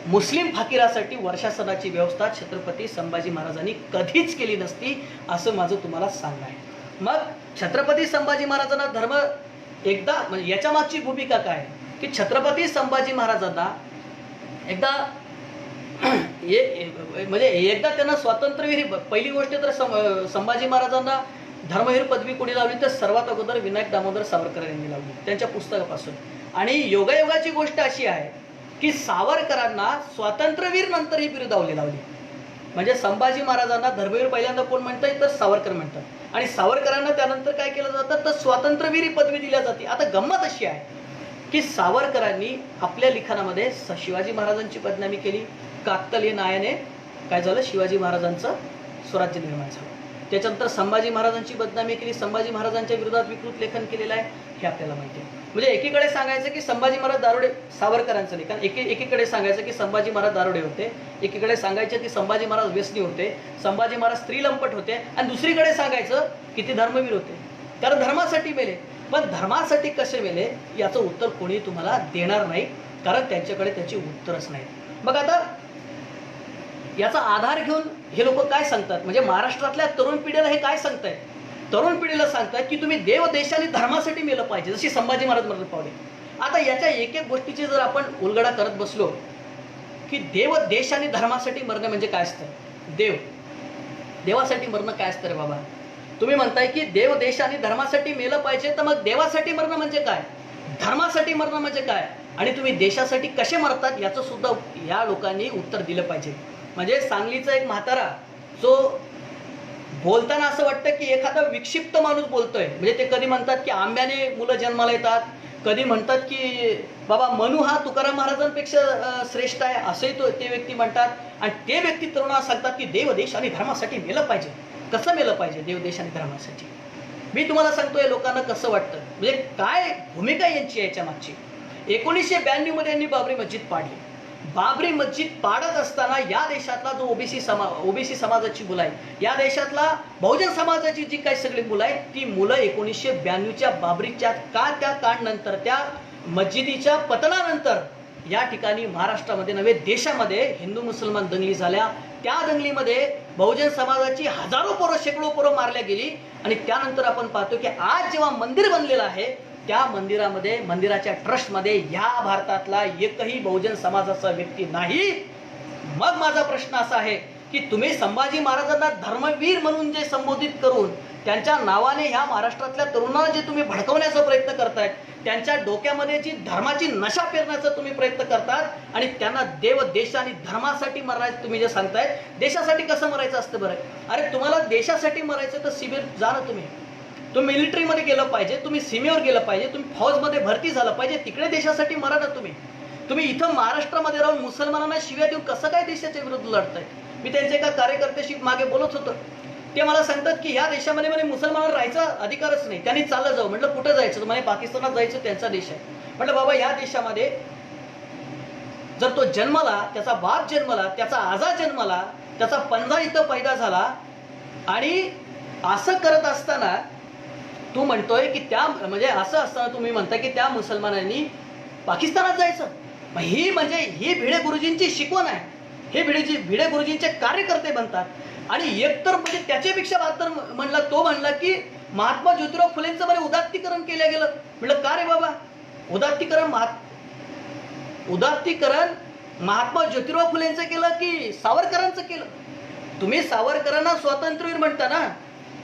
मुस्लिम फकीरासाठी वर्षासनाची व्यवस्था छत्रपती संभाजी महाराजांनी कधीच केली नसती, असं माझं तुम्हाला सांगणं आहे. मग छत्रपती संभाजी महाराजांना धर्म एकदा, म्हणजे याच्या मागची भूमिका काय की छत्रपती संभाजी महाराजांना एकदा म्हणजे एकदा त्यांना स्वातंत्र्यवीर, पहिली गोष्ट तर संभाजी महाराजांना धर्मवीर पदवी कोणी लावली, तर सर्वात अगोदर विनायक दामोदर सावरकर यांनी लावली त्यांच्या पुस्तकापासून. आणि योगायोगाची गोष्ट अशी आहे की सावरकरांना स्वातंत्र्यवीर नंतर ही बिरुदावली लावली. म्हणजे संभाजी महाराजांना धर्मवीर पहिल्यांदा कोण म्हणतात, तर सावरकर म्हणतात, आणि सावरकरांना त्यानंतर काय केलं जातं, तर स्वातंत्र्यवीर ही पदवी दिल्या जाते. आता गंमत अशी आहे की सावरकरांनी आपल्या लिखाणामध्ये शिवाजी महाराजांची बदनामी केली. काकतालीय न्यायाने काय झालं, शिवाजी महाराजांचं स्वराज्य निर्माण झालं. त्याच्यानंतर संभाजी महाराजांची बदनामी केली, संभाजी महाराजांच्या विरोधात विकृत लेखन केलेलं आहे, हे आपल्याला माहिती आहे. म्हणजे एकीकडे सांगायचं की संभाजी महाराज दारुडे, सावरकरांचं लिखाण, एकीकडे सांगायचं की संभाजी महाराज दारुडे होते, एकीकडे सांगायचं की संभाजी महाराज व्यसनी होते, संभाजी महाराज स्त्रीलंपट होते, आणि दुसरीकडे सांगायचं की ते धर्मवीर होते, कारण धर्मासाठी मेले. पण धर्मासाठी कसे मेले याचं उत्तर कोणी तुम्हाला देणार नाही, कारण त्यांच्याकडे त्याची उत्तरच नाही. मग आता याचा आधार घेऊन हे लोक काय सांगतात, म्हणजे महाराष्ट्रातल्या तरुण पिढीला हे काय सांगतायत, तरुण पिढीला सांगतात की तुम्ही देव देश आणि धर्मासाठी मेलं पाहिजे, जशी संभाजी महाराज मरण पावले. आता याच्या एक एक गोष्टीची जर आपण उलगडा करत बसलो की देव देश आणि धर्मासाठी मरणं म्हणजे काय असतं, देवासाठी मरणं काय असतं रे बाबा. तुम्ही म्हणताय की देव देश आणि धर्मासाठी मेलं पाहिजे, तर मग देवासाठी मरणं म्हणजे काय, धर्मासाठी मरणं म्हणजे काय, आणि तुम्ही देशासाठी कसे मरतात याचं सुद्धा या लोकांनी उत्तर दिलं पाहिजे. म्हणजे सांगलीचा एक म्हातारा जो बोलताना असं वाटतं की एखादा विक्षिप्त माणूस बोलतोय. म्हणजे ते कधी म्हणतात की आंब्याने मुलं जन्माला येतात, कधी म्हणतात की बाबा मनू हा तुकाराम महाराजांपेक्षा श्रेष्ठ आहे, असंही ते व्यक्ती म्हणतात. आणि ते व्यक्ती तरुणाला सांगतात की देव देश आणि धर्मासाठी मेलं पाहिजे. कसं मेलं पाहिजे देव देश आणि धर्मासाठी? मी तुम्हाला सांगतोय लोकांना कसं वाटतं, म्हणजे काय भूमिका यांची याच्या मागची. 1992 मध्ये यांनी बाबरी मस्जिद पाडली. बाबरी मस्जिद पाडत असताना या देशातला जो ओबीसी समाजाची मुलं आहे, या देशातला बहुजन समाजाची जी काही सगळी मुलं आहेत, ती मुलं 1992च्या बाबरीच्या त्या काळानंतर, त्या मस्जिदीच्या पतनानंतर या ठिकाणी महाराष्ट्रामध्ये नव्हे देशामध्ये हिंदू मुसलमान दंगली झाल्या. त्या दंगलीमध्ये बहुजन समाजाची हजारो पोरं शेकडो पोरं मारल्या गेली. आणि त्यानंतर आपण पाहतो की आज जेव्हा मंदिर बनलेलं आहे त्या मंदिरामध्ये मंदिराच्या ट्रस्टमध्ये या भारतातला एकही बहुजन समाजाचा व्यक्ती नाही. मग माझा प्रश्न असा आहे की तुम्ही संभाजी महाराजांना धर्मवीर म्हणून जे संबोधित करून त्यांच्या नावाने ह्या महाराष्ट्रातल्या तरुणांना जे तुम्ही भडकवण्याचा प्रयत्न करतायत, त्यांच्या डोक्यामध्ये जी धर्माची नशा पेरण्याचा तुम्ही प्रयत्न करतात आणि त्यांना देव देश आणि धर्मासाठी मरायचं तुम्ही जे सांगताय, देशासाठी कसं मरायचं असतं बरं? अरे तुम्हाला देशासाठी मरायचं तर शिबिर जा ना, तुम्ही मिलिटरीमध्ये गेलं पाहिजे, तुम्ही सीमेवर गेलं पाहिजे, तुम्ही फौजमध्ये भरती झालं पाहिजे, तिकडे देशासाठी मरा ना. तुम्ही इथं महाराष्ट्रामध्ये राहून मुसलमानांना शिव्या देऊन कसं काय देशाच्या विरुद्ध लढताय? मी त्यांच्या एका कार्यकर्त्याशी मागे बोलत होतो. ते मला सांगतात की ह्या देशामध्ये म्हणे मुसलमानांना राहायचा अधिकारच नाही, त्यांनी चाललं जाऊ. म्हटलं कुठं जायचं? म्हणे पाकिस्तानात जायचं, त्यांचा देश आहे. म्हटलं बाबा या देशामध्ये जर तो जन्मला, त्याचा बाप जन्मला, त्याचा आजा जन्मला, त्याचा पंजा इथं पैदा झाला आणि असं करत असताना तू म्हणतोय की त्या म्हणजे असं असताना तुम्ही म्हणता की त्या मुसलमानांनी पाकिस्तानात जायचं. ही म्हणजे ही भिडे गुरुजींची शिकवण आहे. हे भिडे गुरुजींचे कार्यकर्ते बनतात. आणि एकतर म्हणजे त्याच्यापेक्षा बहात्तर म्हणला, तो म्हणला की महात्मा ज्योतिराव फुलेंचं बरे उदात्तीकरण केलं गेलं. म्हटलं का रे बाबा? उदात्तीकरण महात्मा ज्योतिराव फुलेंचं केलं की सावरकरांचं केलं? तुम्ही सावरकरांना स्वातंत्र्यवीर म्हणता ना,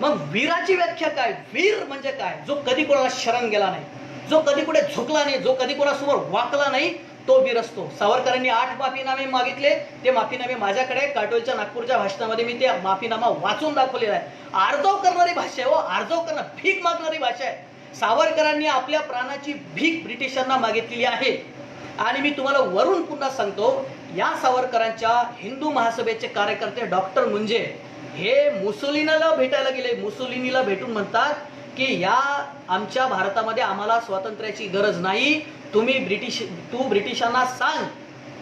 मग वीराची व्याख्या काय? वीर म्हणजे काय? जो कधी कोणाला शरण गेला नाही, जो कधी कुठे झुकला नाही, जो कधी कोणासमोर वाकला नाही, तो वीर असतो. सावरकरांनी 8 माफीनामे मागितले. ते माफीनामे माझ्याकडे काटोलच्या नागपूरच्या भाषणामध्ये मी ते माफीनामा वाचून दाखवलेला आहे. आर्जव करणारी भाषा आहे, आर्जव करणं, भीक मागणारी भाषा आहे. सावरकरांनी आपल्या प्राणाची भीक ब्रिटिशांना मागितलेली आहे. आणि मी तुम्हाला वरून पुन्हा सांगतो, या सावरकरांच्या हिंदू महासभेचे कार्यकर्ते डॉक्टर मुंजे हे मुसोलिनीला भेटायला गेले. मुसोलिनीला भेटून म्हणतात की या आमच्या भारतामध्ये आम्हाला स्वातंत्र्याची गरज नाही, तू ब्रिटिशांना सांग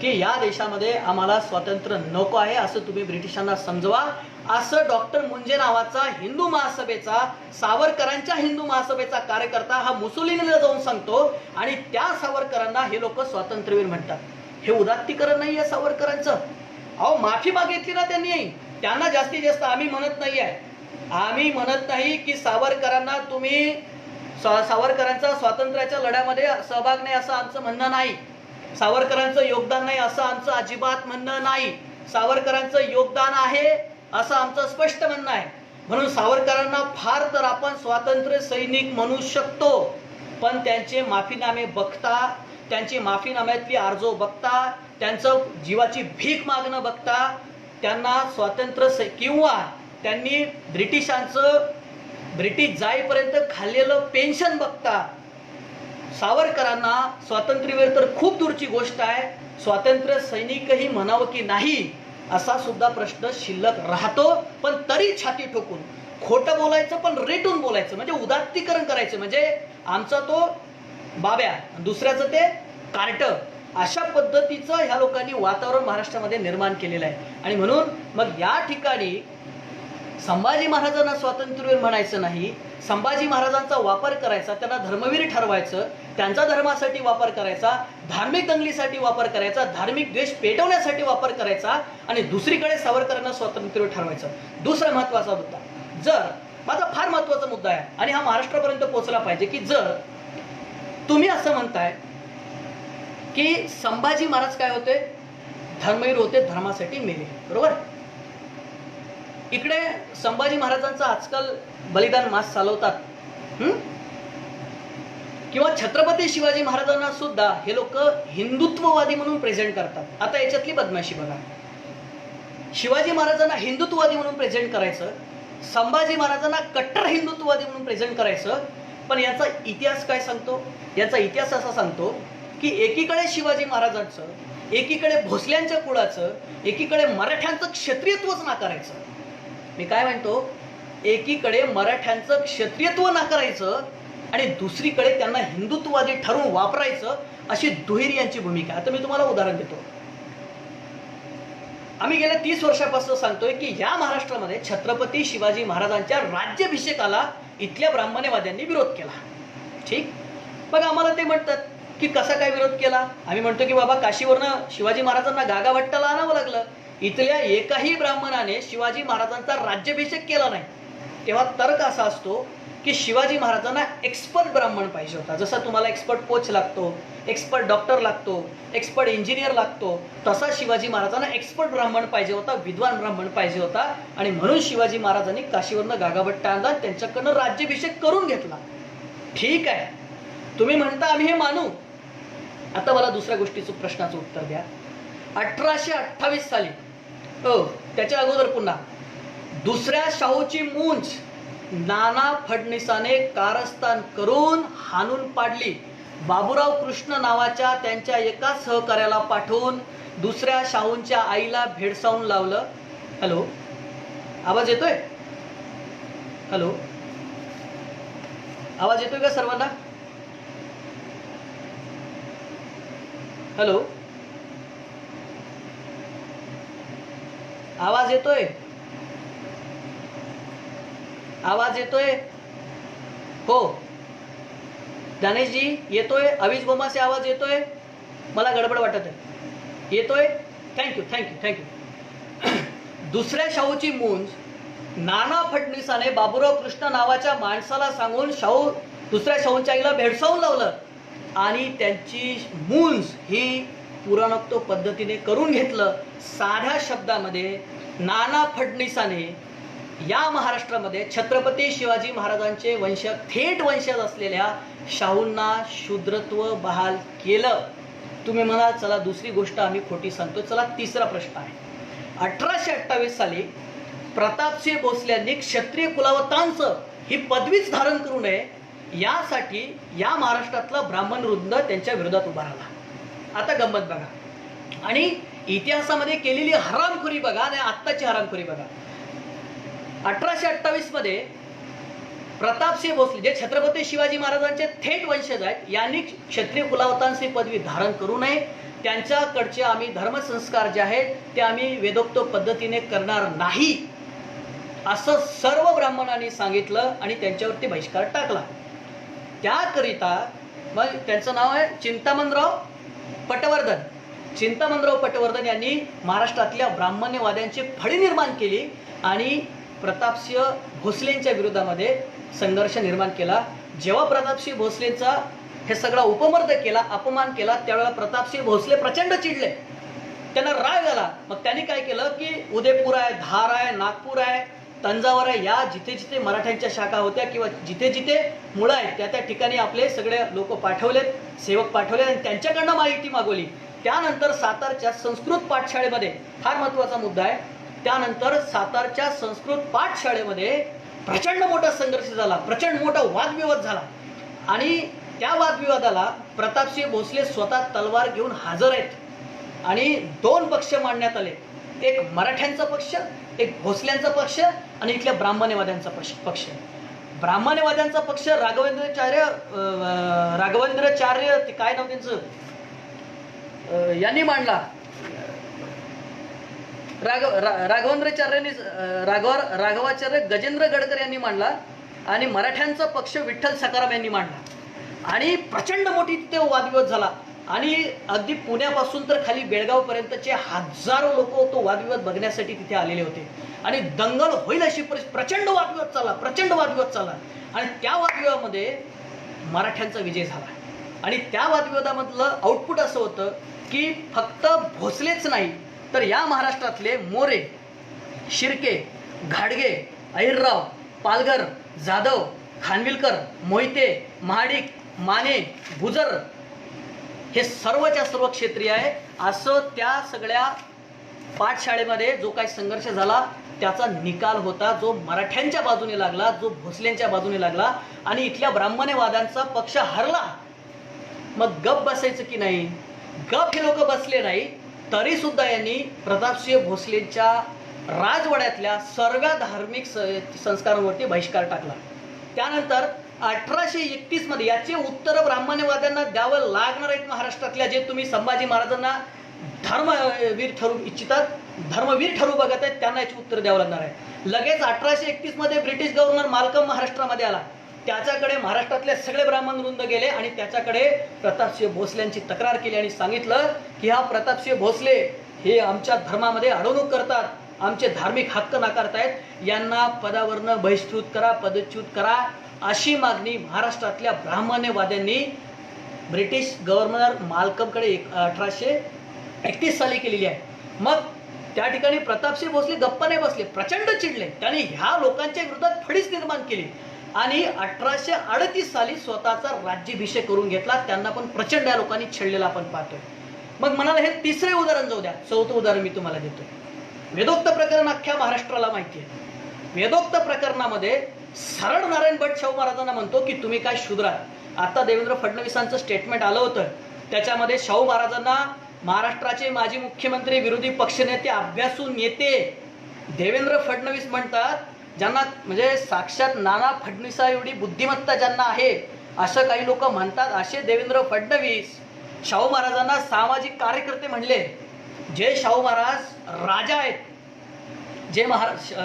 की या देशामध्ये आम्हाला स्वातंत्र्य नको आहे, असं तुम्ही ब्रिटिशांना समजवा. असं डॉक्टर मुंजे नावाचा हिंदू महासभेचा, सावरकरांच्या हिंदू महासभेचा कार्यकर्ता हा मुसोलिनीला जाऊन सांगतो. आणि त्या सावरकरांना हे लोक स्वातंत्र्यवीर म्हणतात. हे उदात्तीकरण नाही आहे सावरकरांचं? अहो माफी मागितली ना त्यांना जास्तीत जास्त. आम्ही म्हणत नाही की सावरकरांना तुम्ही सावरकरांचा स्वातंत्र्याच्या लढ्यामध्ये सहभाग नाही असं आमचं म्हणणं नाही. सावरकरांचं योगदान नाही असं आमचं अजिबात म्हणणं नाही. सावरकरांचं योगदान आहे असं आमचं स्पष्ट म्हणणं आहे. म्हणून सावरकरांना फार तर आपण स्वातंत्र्य सैनिक म्हणू शकतो, पण त्यांचे माफीनामे बघता, त्यांची माफीनाम्यातली आर्जो बघता, त्यांचं जीवाची भीक मागणं बघता, त्यांना स्वातंत्र्य किंवा त्यांनी ब्रिटिश जाईपर्यंत खाल्लेलं पेन्शन बघता, सावरकरांना स्वातंत्र्यवीर तर खूप दूरची गोष्ट आहे, स्वातंत्र्य सैनिकही म्हणावं की नाही असा सुद्धा प्रश्न शिल्लक राहतो. पण तरी छाती ठोकून खोटं बोलायचं, पण रेटून बोलायचं, म्हणजे उदात्तीकरण करायचं. म्हणजे आमचा तो बाब्या, दुसऱ्याचं ते कार्ट, अशा पद्धतीचं ह्या लोकांनी वातावरण महाराष्ट्रामध्ये निर्माण केलेलं आहे. आणि म्हणून मग या ठिकाणी संभाजी महाराजांना स्वातंत्र्यवीर म्हणायचं नाही, संभाजी महाराजांचा वापर करायचा, त्यांना धर्मवीर ठरवायचं, त्यांचा धर्मासाठी वापर करायचा, धार्मिक दंगलीसाठी वापर करायचा, धार्मिक द्वेष पेटवण्यासाठी वापर करायचा, आणि दुसरीकडे सावरकरांना स्वातंत्र्यवीर ठरवायचं. दुसरा महत्वाचा मुद्दा, जर माझा फार महत्वाचा मुद्दा आहे आणि हा महाराष्ट्रापर्यंत पोहोचला पाहिजे, की जर तुम्ही असं म्हणताय की संभाजी महाराज काय होते? धर्मवीर होते, धर्मासाठी मेले, बरोबर? इकडे संभाजी महाराजांचा आजकाल बलिदान मास चालवतात, किंवा छत्रपती शिवाजी महाराजांना सुद्धा हे लोक हिंदुत्ववादी म्हणून प्रेझेंट करतात. आता याच्यातली बदमाशी बघा. शिवाजी महाराजांना हिंदुत्ववादी म्हणून प्रेझेंट करायचं, संभाजी महाराजांना कट्टर हिंदुत्ववादी म्हणून प्रेझेंट करायचं. पण याचा इतिहास काय सांगतो? याचा इतिहास असा सांगतो की एकीकडे शिवाजी महाराजांचं, एकीकडे भोसल्यांच्या कुळाचं, एकीकडे मराठ्यांचं क्षत्रियत्वच नाकारायचं. मी काय म्हणतो, एकीकडे मराठ्यांचं क्षत्रियत्व नाकारायचं आणि दुसरीकडे त्यांना हिंदुत्ववादी ठरवून वापरायचं, अशी दुहेरी यांची भूमिका. आता मी तुम्हाला उदाहरण देतो. आम्ही गेल्या 30 वर्षापासून सांगतोय की या महाराष्ट्रामध्ये छत्रपती शिवाजी महाराजांच्या राज्याभिषेकाला इथल्या ब्राह्मणवाद्यांनी विरोध केला. ठीक, मग आम्हाला ते म्हणतात की कसा काय विरोध केला. आम्ही म्हणतो की बाबा काशीवरनं शिवाजी महाराजांना गागाभट्टाला आणावं लागलं. इथल्या एकाही ब्राह्मणाने शिवाजी महाराजांचा राज्याभिषेक केला नाही. तेव्हा तर्क असा असतो की शिवाजी महाराजांना एक्सपर्ट ब्राह्मण पाहिजे होता. जसा तुम्हाला एक्सपर्ट कोच लागतो, एक्सपर्ट डॉक्टर लागतो, एक्सपर्ट इंजिनियर लागतो, तसा शिवाजी महाराजांना एक्सपर्ट ब्राह्मण पाहिजे होता, विद्वान ब्राह्मण पाहिजे होता. आणि म्हणून शिवाजी महाराजांनी काशीवरनं गागाभट्टा आणला, त्यांच्याकडनं राज्याभिषेक करून घेतला. ठीक आहे, तुम्ही म्हणता आम्ही हे मानू. आता मला दुसऱ्या गोष्टीचं प्रश्नाचं उत्तर द्या. 1828 साली त्याच्या अगोदर पुन्हा दुसऱ्या शाहूची मूंज नाना फडणीसाने कारस्थान करून हाणून पाडली. बाबूराव कृष्ण नावाच्या त्यांच्या एका सहकार्याला पाठवून दुसऱ्या शाहूंच्या आईला भेडसावून लावलं. हॅलो, आवाज येतोय? हॅलो, आवाज येतोय का सर्वांना? हॅलो, आवाज येतोय? आवाज येतोय? हो दानेशजी येतोय. अविज गोमासे आवाज येतोय? मला गडबड वाटत आहे. येतोय? Thank you thank you thank you. दुसऱ्या शाहूची मूंज नाना फडणीसाने बाबूराव कृष्ण नावाच्या माणसाला सांगून दुसऱ्या शाहूंच्या आईला भेडसावून लावलं आणि त्यांची मूंज ही पुराणोक्त पद्धतीने करून घेतलं. साध्या शब्दामध्ये नाना फडणीसाने या महाराष्ट्रामध्ये छत्रपती शिवाजी महाराजांचे थेट वंशज असलेल्या शाहूंना शूद्रत्व बहाल केलं. तुम्ही म्हणाल चला दुसरी गोष्ट आम्ही खोटी सांगतो. चला तिसरा प्रश्न आहे. 1828 साली प्रतापसिंह भोसले यांनी क्षत्रिय कुलावतांस ही पदवीच धारण करू नये यासाठी या महाराष्ट्रातला ब्राह्मण वृंद त्यांच्या विरोधात उभा राहिला. आता गंमत बघा आणि इतिहासामध्ये केलेली हरामखोरी बघा आणि आत्ताची हरामखोरी बघा. 1828 मध्ये प्रतापसिंह भोसले जे छत्रपती शिवाजी महाराजांचे थेट वंशज आहेत, यांनी क्षत्रिय कुलावतांची पदवी धारण करू नये. त्यांच्याकडचे आम्ही धर्मसंस्कार जे आहेत ते आम्ही वेदोक्त पद्धतीने करणार नाही असं सर्व ब्राह्मणांनी सांगितलं आणि त्यांच्यावरती बहिष्कार टाकला. त्याकरिता मग त्यांचं नाव आहे चिंतामणराव पटवर्धन. चिंतामणराव पटवर्धन यांनी महाराष्ट्रातल्या ब्राह्मण्यवाद्यांची फळी निर्माण केली आणि प्रतापसिंह भोसलेंच्या विरोधामध्ये संघर्ष निर्माण केला. जेव्हा प्रतापसिंह भोसलेंचा हे सगळा उपमर्द केला, अपमान केला, त्यावेळेला प्रतापसिंह भोसले प्रचंड चिडले, त्यांना राग आला. मग त्यांनी काय केलं की उदयपूर आहे, धार आहे, नागपूर आहे, तंजावर आहे, या जिथे जिथे मराठ्यांच्या शाखा होत्या किंवा जिथे जिथे मुळं आहेत त्या त्या ठिकाणी आपले सगळे लोक पाठवलेत, सेवक प्रवले आणि त्यांच्याकडनं माहिती मागवली. त्यानंतर सातारच्या संस्कृत पाठशाळेमध्ये फार महत्त्वाचा मुद्दा आहे. त्यानंतर सातारच्या संस्कृत पाठशाळेमध्ये प्रचंड मोठा संघर्ष झाला, प्रचंड मोठा वादविवाद झाला आणि त्या वादविवादाला प्रतापसिंह भोसले स्वतः तलवार घेऊन हजर आहेत आणि दोन पक्ष मांडण्यात आले. एक मराठ्यांचा पक्ष, एक भोसल्यांचा पक्ष आणि इथल्या ब्राह्मण्यवाद्यांचा पक्ष. ब्राह्मण्यवाद्यांचा पक्ष राघवेंद्राचार्य ते काय नाव त्यांचं यांनी मांडला. राघवाचार्य गजेंद्र गडकर यांनी मांडला आणि मराठ्यांचा पक्ष विठ्ठल सखाराम यांनी मांडला आणि प्रचंड मोठी तिथे वादविवाद झाला आणि अगदी पुण्यापासून तर खाली बेळगाव पर्यंतचे हजारो लोक तो वादविवाद बघण्यासाठी तिथे आलेले होते आणि दंगल होईल अशी प्रचंड वादविवाद चालला आणि त्या वादविवादामध्ये मराठ्यांचा विजय झाला. आणि त्या वादविवादामधलं आउटपुट असं होतं की फक्त भोसलेच नाही तर या महाराष्ट्रातले मोरे, शिर्के, घाडगे, अहिरराव, पालघर, जाधव, खानविलकर, मोहिते, महाडिक, माने, गुजर हे सर्वच्या सर्व क्षेत्रीय आहे. असं त्या सगळ्या पाठशाळेमध्ये जो काही संघर्ष झाला त्याचा निकाल होता, जो मराठ्यांच्या बाजूने लागला, जो भोसलेंच्या बाजूने लागला आणि इथल्या ब्राह्मण्यवाद्यांचा पक्ष हरला. मग गप बसायचं की नाही? गप हे लोक बसले नाही तरी सुद्धा यांनी प्रतापसिंह भोसलेंच्या राजवाड्यातल्या सर्व धार्मिक संस्कारांवरती बहिष्कार टाकला. त्यानंतर 1831 मध्ये याचे उत्तर ब्राह्मण्यवाद्यांना द्यावं लागणार आहेत. महाराष्ट्रातल्या जे तुम्ही संभाजी महाराजांना धर्मवीर ठरू इच्छितात, धर्मवीर ठरू बघत आहेत, त्यांना याचे उत्तर द्यावं लागणार आहे. लगेच 1831 मध्ये ब्रिटिश गव्हर्नर माल्कम महाराष्ट्रामध्ये आला. त्याच्याकडे महाराष्ट्रातले सगळे ब्राह्मण वृंद गेले आणि त्याच्याकडे प्रतापसिंह भोसलेंची तक्रार केली आणि सांगितलं की हा प्रतापसिंह भोसले हे आमच्या धर्मामध्ये अडवणूक करतात, आमचे धार्मिक हक्क नाकारतायत, यांना पदावरनं बहिष्कृत करा, पदच्युत करा, अशी मागणी महाराष्ट्रातल्या ब्राह्मण्यवाद्यांनी ब्रिटिश गव्हर्नर माल्कमकडे 1831 साली केलेली आहे. मग त्या ठिकाणी प्रतापसिंह भोसले गप्पा नाही बसले, प्रचंड चिडले. त्यांनी ह्या लोकांच्या विरोधात फळीच निर्माण केली आणि 1838 साली स्वतःचा राज्याभिषेक करून घेतला. त्यांना पण प्रचंड या लोकांनी छेडलेला आपण पाहतोय. मग म्हणाला हे तिसरे उदाहरण जाऊ द्या, चौथं उदाहरण मी तुम्हाला देतोय. वेदोक्त प्रकरण अख्ख्या महाराष्ट्राला माहिती आहे. वेदोक्त प्रकरणामध्ये सरळ नारायण भट शाहू महाराजांना म्हणतो की तुम्ही काय शूद्र आहात. आता देवेंद्र फडणवीसांचं स्टेटमेंट आलं होतं, त्याच्यामध्ये शाहू महाराजांना महाराष्ट्राचे माजी मुख्यमंत्री, विरोधी पक्षनेते, अभ्यासू नेते देवेंद्र फडणवीस म्हणतात, ज्यांना म्हणजे साक्षात नाना फडणवीसा एवढी बुद्धिमत्ता ज्यांना आहे असं काही लोक म्हणतात, असे देवेंद्र फडणवीस शाहू महाराजांना सामाजिक कार्यकर्ते म्हणले. जे शाहू महाराज राजा आहेत,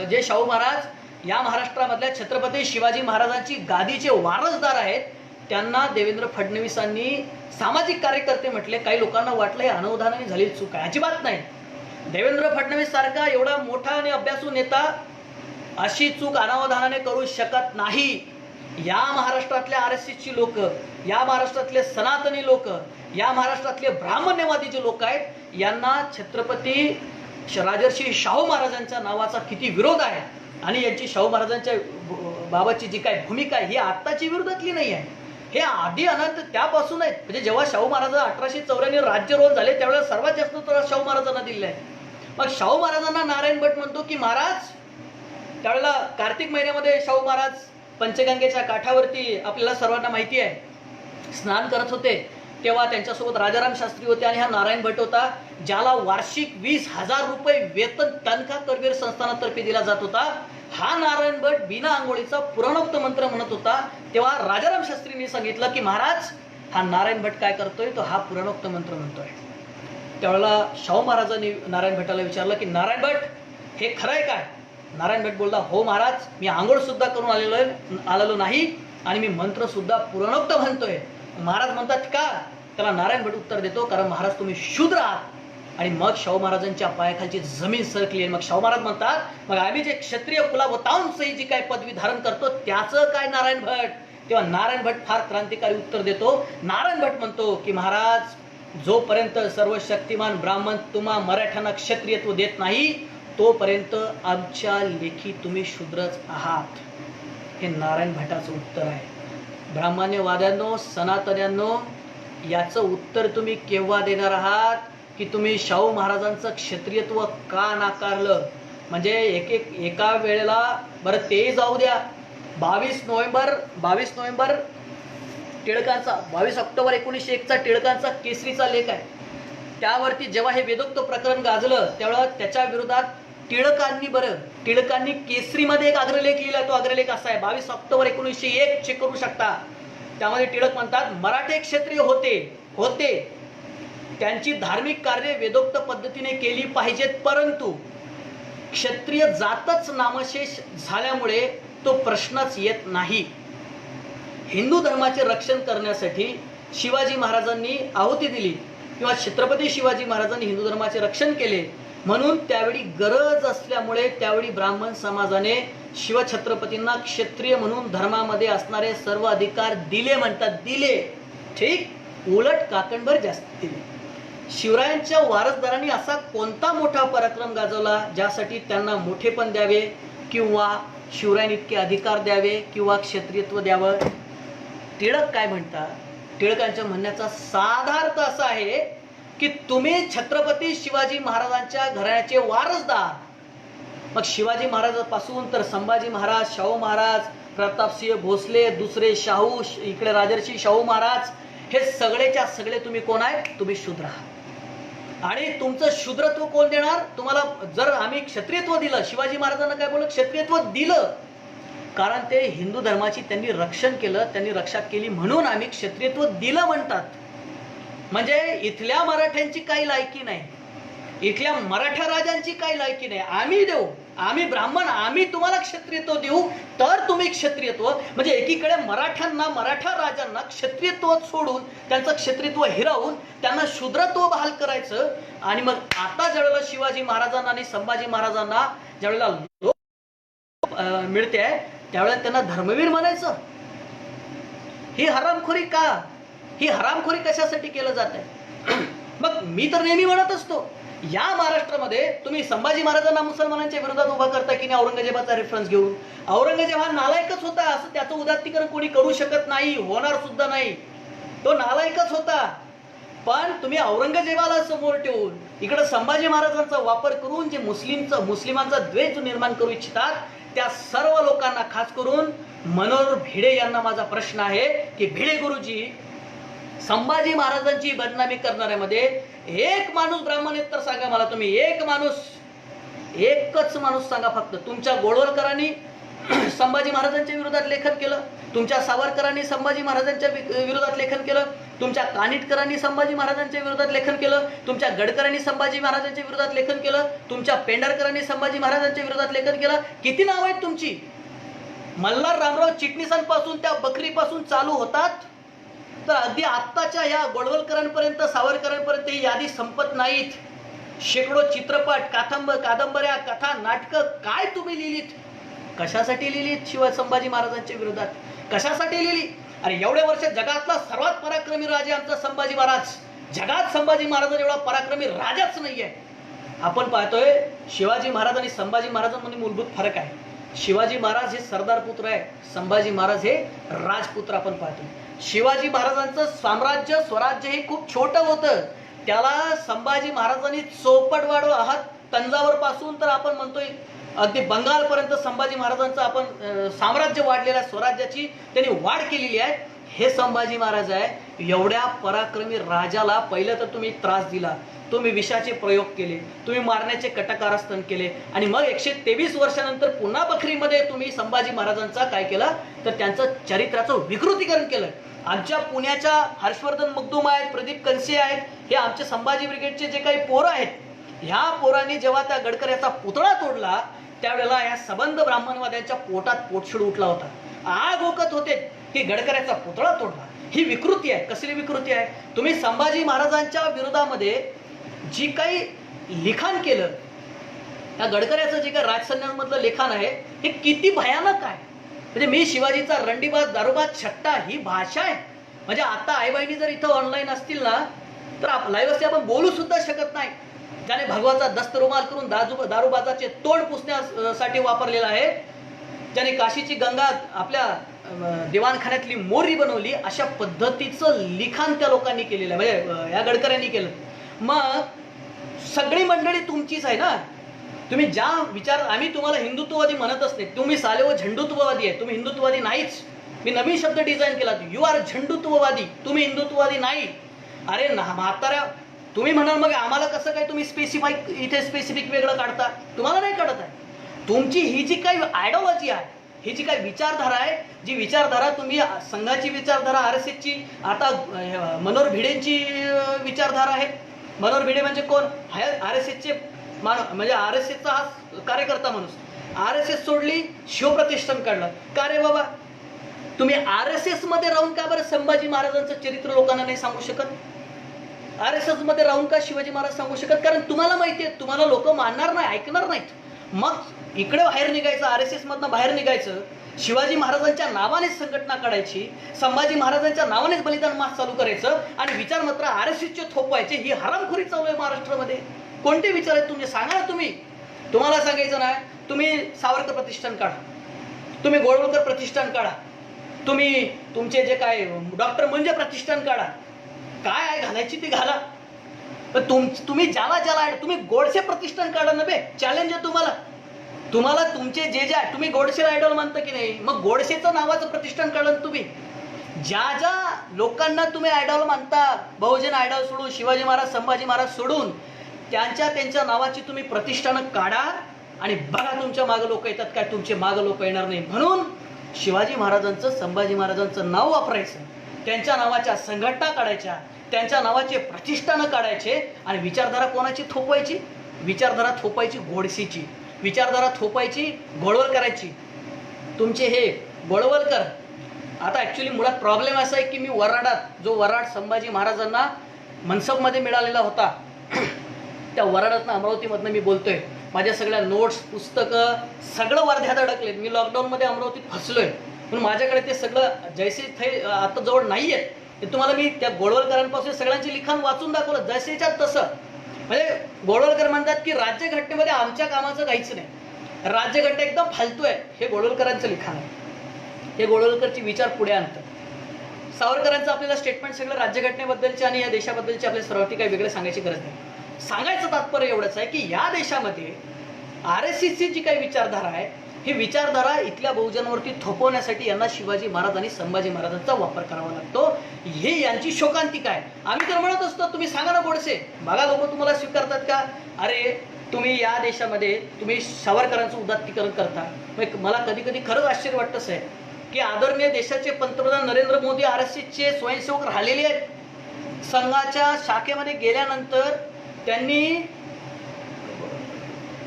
जे शाहू महाराज या महाराष्ट्रामधल्या छत्रपती शिवाजी महाराजांची गादीचे वारसदार आहेत, त्यांना देवेंद्र फडणवीसांनी सामाजिक कार्यकर्ते म्हटले. काही लोकांना वाटलं हे अनवधानाने झालेली चूक आहे. अजिबात नाही. देवेंद्र फडणवीस सारखा एवढा मोठा आणि अभ्यासू नेता अशी चूक अनावधानाने करू शकत नाही. या महाराष्ट्रातल्या RSSची लोक, या महाराष्ट्रातले सनातनी लोक, या महाराष्ट्रातले ब्राह्मण्यवादी जे लोक आहेत, यांना छत्रपती राजर्षी शाहू महाराजांच्या नावाचा किती विरोध आहे आणि यांची शाहू महाराजांच्या बाबतची जी काय भूमिका आहे ही आत्ताची विरोधातली नाही आहे. हे आधी अनंत त्यापासून आहेत. म्हणजे जेव्हा शाहू महाराज 1894 राज्यरोहण झाले त्यावेळेला सर्वात जास्त त्रास शाहू महाराजांना दिले आहे. मग शाहू महाराजांना नारायण भट म्हणतो की महाराज, त्यावेळेला कार्तिक महिन्यामध्ये शाहू महाराज पंचगंगेच्या काठावरती आपल्याला सर्वांना माहिती आहे स्नान करत होते, तेव्हा त्यांच्यासोबत राजाराम शास्त्री होते आणि हा नारायण भट होता, ज्याला वार्षिक 20,000 रुपये वेतन तनखा करवीर संस्थानातर्फे दिला जात होता. हा नारायण भट बिना आंघोळीचा पुराणोक्त मंत्र म्हणत होता. तेव्हा राजाराम शास्त्रींनी सांगितलं की महाराज, हा नारायण भट काय करतोय, तो हा पुराणोक्त मंत्र म्हणतोय. त्यावेळेला शाहू महाराजांनी नारायण भटाला विचारलं की नारायण भट, हे खरंय काय? नारायण भट बोलला, हो महाराज, मी आंघोळ सुद्धा करून आलेलो नाही आणि मी मंत्र सुद्धा पुराणोक्त म्हणतोय. महाराज म्हणतात का? त्याला नारायण भट उत्तर देतो, कारण महाराज तुम्ही शूद्र आहात. आणि मग शाहू महाराजांच्या पायाखालची जमीन सरकली. मग शाहू महाराज म्हणतात, मग आम्ही जे क्षत्रिय कुलावतांसही जी काय पदवी धारण करतो त्याचं काय नारायण भट? तेव्हा नारायण भट फार क्रांतिकारी उत्तर देतो. नारायण भट म्हणतो की महाराज, जोपर्यंत सर्व शक्तिमान ब्राह्मण तुम्हा मराठ्यांना क्षत्रियत्व देत नाही तोपर्यंत आमच्या लेखी तुम्ही शूद्रच आहात. हे नारायण भटाचं उत्तर आहे. ब्राह्मण्यवाद्यांनो, सनातन्यांनो, याचं उत्तर तुम्ही केव्हा देणार आहात की तुम्ही शाहू महाराजांचं क्षत्रियत्व का नाकारलं? म्हणजे एका वेळेला बरं ते जाऊ द्या, 22 नोव्हेंबर टिळकांचा, 22 ऑक्टोबर 1901चा टिळकांचा केसरीचा लेख आहे. त्यावरती जेव्हा हे वेदोक्त प्रकरण गाजलं त्यावेळेला त्याच्या विरोधात टिळकांनी केसरीमध्ये एक अग्रलेख लिहिला. तो अग्रलेख असा आहे, 22 ऑक्टोबर 1901 चेक करू शकता. त्यामध्ये टिळक म्हणतात, मराठे क्षत्रिय होते त्यांची धार्मिक कार्य वेदोक्त पद्धतीने केली पाहिजेत, परंतु क्षत्रिय जातच नामशेष झाल्यामुळे तो प्रश्नच येत नाही. हिंदू धर्माचे रक्षण करण्यासाठी शिवाजी महाराजांनी आहुती दिली किंवा छत्रपती शिवाजी महाराजांनी हिंदू धर्माचे रक्षण केले, म्हणून त्यावेळी गरज असल्यामुळे त्यावेळी ब्राह्मण समाजाने शिवछत्रपतींना क्षत्रिय म्हणून धर्मामध्ये असणारे सर्व अधिकार दिले म्हणतात. दिले ठीक, उलट काकणभर जास्त दिले. शिवरायांच्या वारसदारांनी असा कोणता मोठा पराक्रम गाजवला ज्यासाठी त्यांना मोठेपण द्यावे किंवा शिवरायांनी इतके अधिकार द्यावे किंवा क्षत्रियत्व द्यावं? टिळक काय म्हणतात? टिळकांच्या म्हणण्याचा साधा अर्थ असा आहे की तुम्ही छत्रपती शिवाजी महाराजांच्या घराण्याचे वारसदार. मग शिवाजी महाराजांपासून तर संभाजी महाराज, शाहू महाराज, प्रतापसिंह भोसले, दुसरे शाहू, इकडे राजर्षी शाहू महाराज, हे सगळेच्या सगळे तुम्ही कोण आहेत? तुम्ही शूद्र आहात. आणि तुमचं शूद्रत्व कोण देणार तुम्हाला? जर आम्ही क्षत्रियत्व दिलं, शिवाजी महाराजांना काय बोललं? क्षत्रियत्व दिलं, कारण ते हिंदू धर्माची त्यांनी रक्षण केलं, त्यांनी रक्षा केली म्हणून आम्ही क्षत्रियत्व दिलं म्हणतात. म्हणजे इथल्या मराठ्यांची काही लायकी नाही, इथल्या मराठा राजांची काही लायकी नाही, आम्ही देऊ. आम्ही ब्राह्मण, आम्ही तुम्हाला क्षत्रियत्व देऊ तर तुम्ही क्षत्रियत्व, म्हणजे एकीकडे मराठ्यांना, मराठा राजांना क्षत्रियत्व सोडून, त्यांचं क्षत्रियत्व हिरावून त्यांना शूद्रत्व बहाल करायचं. आणि मग आता ज्यावेळेला शिवाजी महाराजांना आणि संभाजी महाराजांना ज्यावेळेला मिळते त्यावेळेला त्यांना धर्मवीर म्हणायचं. ही हरामखोरी का? ही हरामखोरी कशासाठी केलं जात आहे? मग मी तर नेहमी म्हणत असतो, या महाराष्ट्रामध्ये तुम्ही संभाजी महाराजांना मुसलमानांच्या विरोधात उभा करता की नाही औरंगजेबाचा रेफरन्स घेऊन? औरंगजेब हा नालायकच होता, असं त्याचं उदात्तीकरण कोणी करू शकत नाही, होणार सुद्धा नाही. तो नालायकच होता. पण तुम्ही औरंगजेबाला समोर ठेवून इकडे संभाजी महाराजांचा वापर करून जे मुस्लिमांचा द्वेष निर्माण करू इच्छितात, त्या सर्व लोकांना, खास करून मनोहर भिडे यांना माझा प्रश्न आहे की भिडे गुरुजी, संभाजी महाराजांची बदनामी करणाऱ्यामध्ये एक माणूस ब्राह्मण तर सांगा मला तुम्ही, एक माणूस, एकच माणूस सांगा फक्त. तुमच्या गोळवलकरांनी संभाजी महाराजांच्या विरोधात लेखन केलं, तुमच्या सावरकरांनी संभाजी महाराजांच्या विरोधात लेखन केलं, तुमच्या कानिटकरांनी संभाजी महाराजांच्या विरोधात लेखन केलं, तुमच्या गडकरांनी संभाजी महाराजांच्या विरोधात लेखन केलं, तुमच्या पेंढारकरांनी संभाजी महाराजांच्या विरोधात लेखन केलं. किती नाव आहेत तुमची? मल्हार रामराव चिटणीसांपासून त्या बकरीपासून चालू होतात तर अगदी आत्ताच्या या गोळवलकरांपर्यंत, सावरकरांपर्यंत ही यादी संपत नाहीत. शेकडो चित्रपट, कादंबऱ्या, कथा, नाटकं काय तुम्ही लिहिलीत? कशासाठी लिहिलीत? संभाजी महाराजांच्या विरोधात कशासाठी लिहिली? अरे एवढ्या वर्ष जगातला सर्वात पराक्रमी राजा आमचा संभाजी महाराज. जगात संभाजी महाराज एवढा पराक्रमी राजाच नाहीये. आपण पाहतोय शिवाजी महाराज आणि संभाजी महाराजांमध्ये मूलभूत फरक आहे. शिवाजी महाराज हे सरदार पुत्र आहे, संभाजी महाराज हे राजपुत्र. आपण पाहतो शिवाजी महाराजांचं साम्राज्य, स्वराज्य हे खूप छोटं होतं. त्याला संभाजी महाराजांनी चौपट वाढवलं. आहात तंजावर पासून तर आपण म्हणतोय अगदी बंगालपर्यंत संभाजी महाराजांचं आपण साम्राज्य वाढलेलं आहे, स्वराज्याची त्यांनी वाढ केलेली आहे. हे संभाजी महाराज आहे. एवढ्या पराक्रमी राजाला पहिलं तर तुम्ही त्रास दिला, तुम्ही विषाचे प्रयोग केले, तुम्ही मारण्याचे कटकारस्थान केले आणि मग 123 वर्षानंतर पुन्हा बखरीमध्ये तुम्ही संभाजी महाराजांचा काय केलं तर त्यांचं चरित्राचं विकृतीकरण केलं. आमच्या पुण्याच्या हर्षवर्धन मगदूम आहेत, प्रदीप कनसे आहेत, हे आमचे संभाजी ब्रिगेडचे जे काही पोरं आहेत, ह्या पोरांनी जेव्हा त्या गडकऱ्याचा पुतळा तोडला त्यावेळेला या सबंध ब्राह्मणवाद्यांच्या पोटात पोटशिड उठला होता. आग ओकत होते की गडकऱ्याचा पुतळा तोडला. ही विकृती आहे. कसली विकृती आहे? तुम्ही संभाजी महाराजांच्या विरोधामध्ये जी काही लिखाण केलं, या गडकऱ्याचं जे काही राजसन्यासमधलं लिखाण आहे हे किती भयानक आहे. म्हणजे मी शिवाजीचा रंडीबाज, दारूबाज, छट्टा ही भाषा आहे. म्हणजे आता आई बहिणी जर इथं ऑनलाईन असतील ना तर लाईव्ह आपण बोलू सुद्धा शकत नाही. ज्याने भगवाचा दस्त रुमाल करून दारूबाजाचे तोंड पुसण्यासाठी वापरलेला आहे, ज्याने काशीची गंगा आपल्या दिवाणखान्यातली मोरी बनवली, अशा पद्धतीचं लिखाण त्या लोकांनी केलेलं आहे, म्हणजे या गडकऱ्यांनी केलं. मग सगळी मंडळी तुमचीच आहे ना. तुम्ही ज्या विचार, आम्ही तुम्हाला हिंदुत्ववादी म्हणतच नाही, तुम्ही सालेव झंडुत्ववादी आहे, तुम्ही हिंदुत्ववादी नाहीच. मी नवीन शब्द डिझाईन केला, यू आर झंडुत्ववादी, तुम्ही हिंदुत्ववादी नाही. अरे म्हाताऱ्या, तुम्ही म्हणाल मग आम्हाला कसं काय तुम्ही इथे स्पेसिफिक वेगळं काढता? तुम्हाला नाही काढत आहे. तुमची ही जी काही आयडिओलॉजी आहे, ही जी काही विचारधारा आहे, जी विचारधारा तुम्ही संघाची विचारधारा, RSSची, आता मनोहर भिडेंची विचारधारा आहे. मनोहर भिडे म्हणजे कोण? RSSचे म्हणजे RSSचा हा कार्यकर्ता माणूस. RSS सोडली, शिवप्रतिष्ठान काढलं. का रे बाबा? तुम्ही RSS मध्ये राहून का बरं संभाजी महाराजांचं चरित्र लोकांना नाही सांगू शकत? RSS मध्ये राहून का शिवाजी महाराज सांगू शकत? कारण तुम्हाला माहिती आहे तुम्हाला लोक मानणार नाही, ऐकणार नाहीत. मग इकडे बाहेर निघायचं, RSS मधनं बाहेर निघायचं, शिवाजी महाराजांच्या नावानेच संघटना काढायची, संभाजी महाराजांच्या नावानेच बलिदान मास चालू करायचं आणि विचार मात्र RSSचे थोपवायचे. ही हरामखोरी चालू आहे महाराष्ट्रामध्ये. कोणते विचार आहेत तुमचे? सांगा ना तुम्ही. तुम्हाला सांगायचं नाही, तुम्ही सावरकर प्रतिष्ठान काढा, तुम्ही गोळवलकर प्रतिष्ठान काढा, तुम्ही तुमचे जे काय डॉक्टर म्हणजे प्रतिष्ठान काढा, काय आहे घालायची ती घाला. पण तुम्ही ज्याला तुम्ही गोडसे प्रतिष्ठान काढा ना बे. चॅलेंज आहे तुम्हाला तुमचे जे तुम्ही गोडसेला आयडॉल मानता की नाही, मग गोडसेचं नावाचं प्रतिष्ठान काढा. तुम्ही ज्या लोकांना तुम्ही आयडॉल मानता, बहुजन आयडॉल सोडून, शिवाजी महाराज, संभाजी महाराज सोडून, त्यांच्या नावाची तुम्ही प्रतिष्ठानं काढा आणि बघा तुमच्या मागं लोक येतात काय. तुमचे मागं लोक येणार नाही. म्हणून शिवाजी महाराजांचं, संभाजी महाराजांचं नाव वापरायचं, त्यांच्या नावाच्या संघटना काढायच्या, त्यांच्या नावाचे प्रतिष्ठानं काढायचे आणि विचारधारा कोणाची थोपवायची? विचारधारा थोपायची गोडसेची. विचारधारा थोपायची, गोळवल करायची. तुमचे हे गोळवलकर. आता ॲक्च्युली मुळात प्रॉब्लेम असा आहे की मी वराडात जो वराड संभाजी महाराजांना मनसबमध्ये मिळालेला होता त्या वराडातनं अमरावतीमधनं मी बोलतोय. माझ्या सगळ्या नोट्स पुस्तकं सगळं वर्ध्यात अडकलेत. मी लॉकडाऊनमध्ये अमरावतीत फसलोय पण माझ्याकडे ते सगळं जैसे थे आता जवळ नाही आहेत. ते तुम्हाला मी त्या गोळवलकरांपासून सगळ्यांचे लिखाण वाचून दाखवलं जसेच्या तसं. म्हणजे गोळवलकर म्हणतात की राज्यघटनेमध्ये आमच्या कामाचं काहीच नाही, राज्यघटना एकदम फालतू आहे. हे गोळवलकरांचं लिखाण आहे. हे गोळवलकरची विचार पुढे आणतात. सावरकरांचं आपल्याला स्टेटमेंट सगळं राज्यघटनेबद्दलचे आणि या देशाबद्दलचे आपल्या सर्वांची काही वेगळे सांगायची गरज नाही. सांगायचं तात्पर्य एवढंच आहे की या देशामध्ये RSSची जी काही विचारधारा आहे ही विचारधारा इथल्या बहुजनावरती थोपवण्यासाठी यांना शिवाजी महाराज आणि संभाजी महाराजांचा वापर करावा लागतो. ही यांची शोकांतिका आहे. आम्ही तर म्हणत असतो तुम्ही सांगा ना गोडसे, बघा लोक तुम्हाला स्वीकारतात का? अरे तुम्ही या देशामध्ये तुम्ही सावरकरांचं उदात्तीकरण करता. मला कधी कधी खरंच आश्चर्य वाटतं आहे की आदरणीय देशाचे पंतप्रधान नरेंद्र मोदी RSSचे स्वयंसेवक राहिलेले आहेत. संघाच्या शाखेमध्ये गेल्यानंतर त्यांनी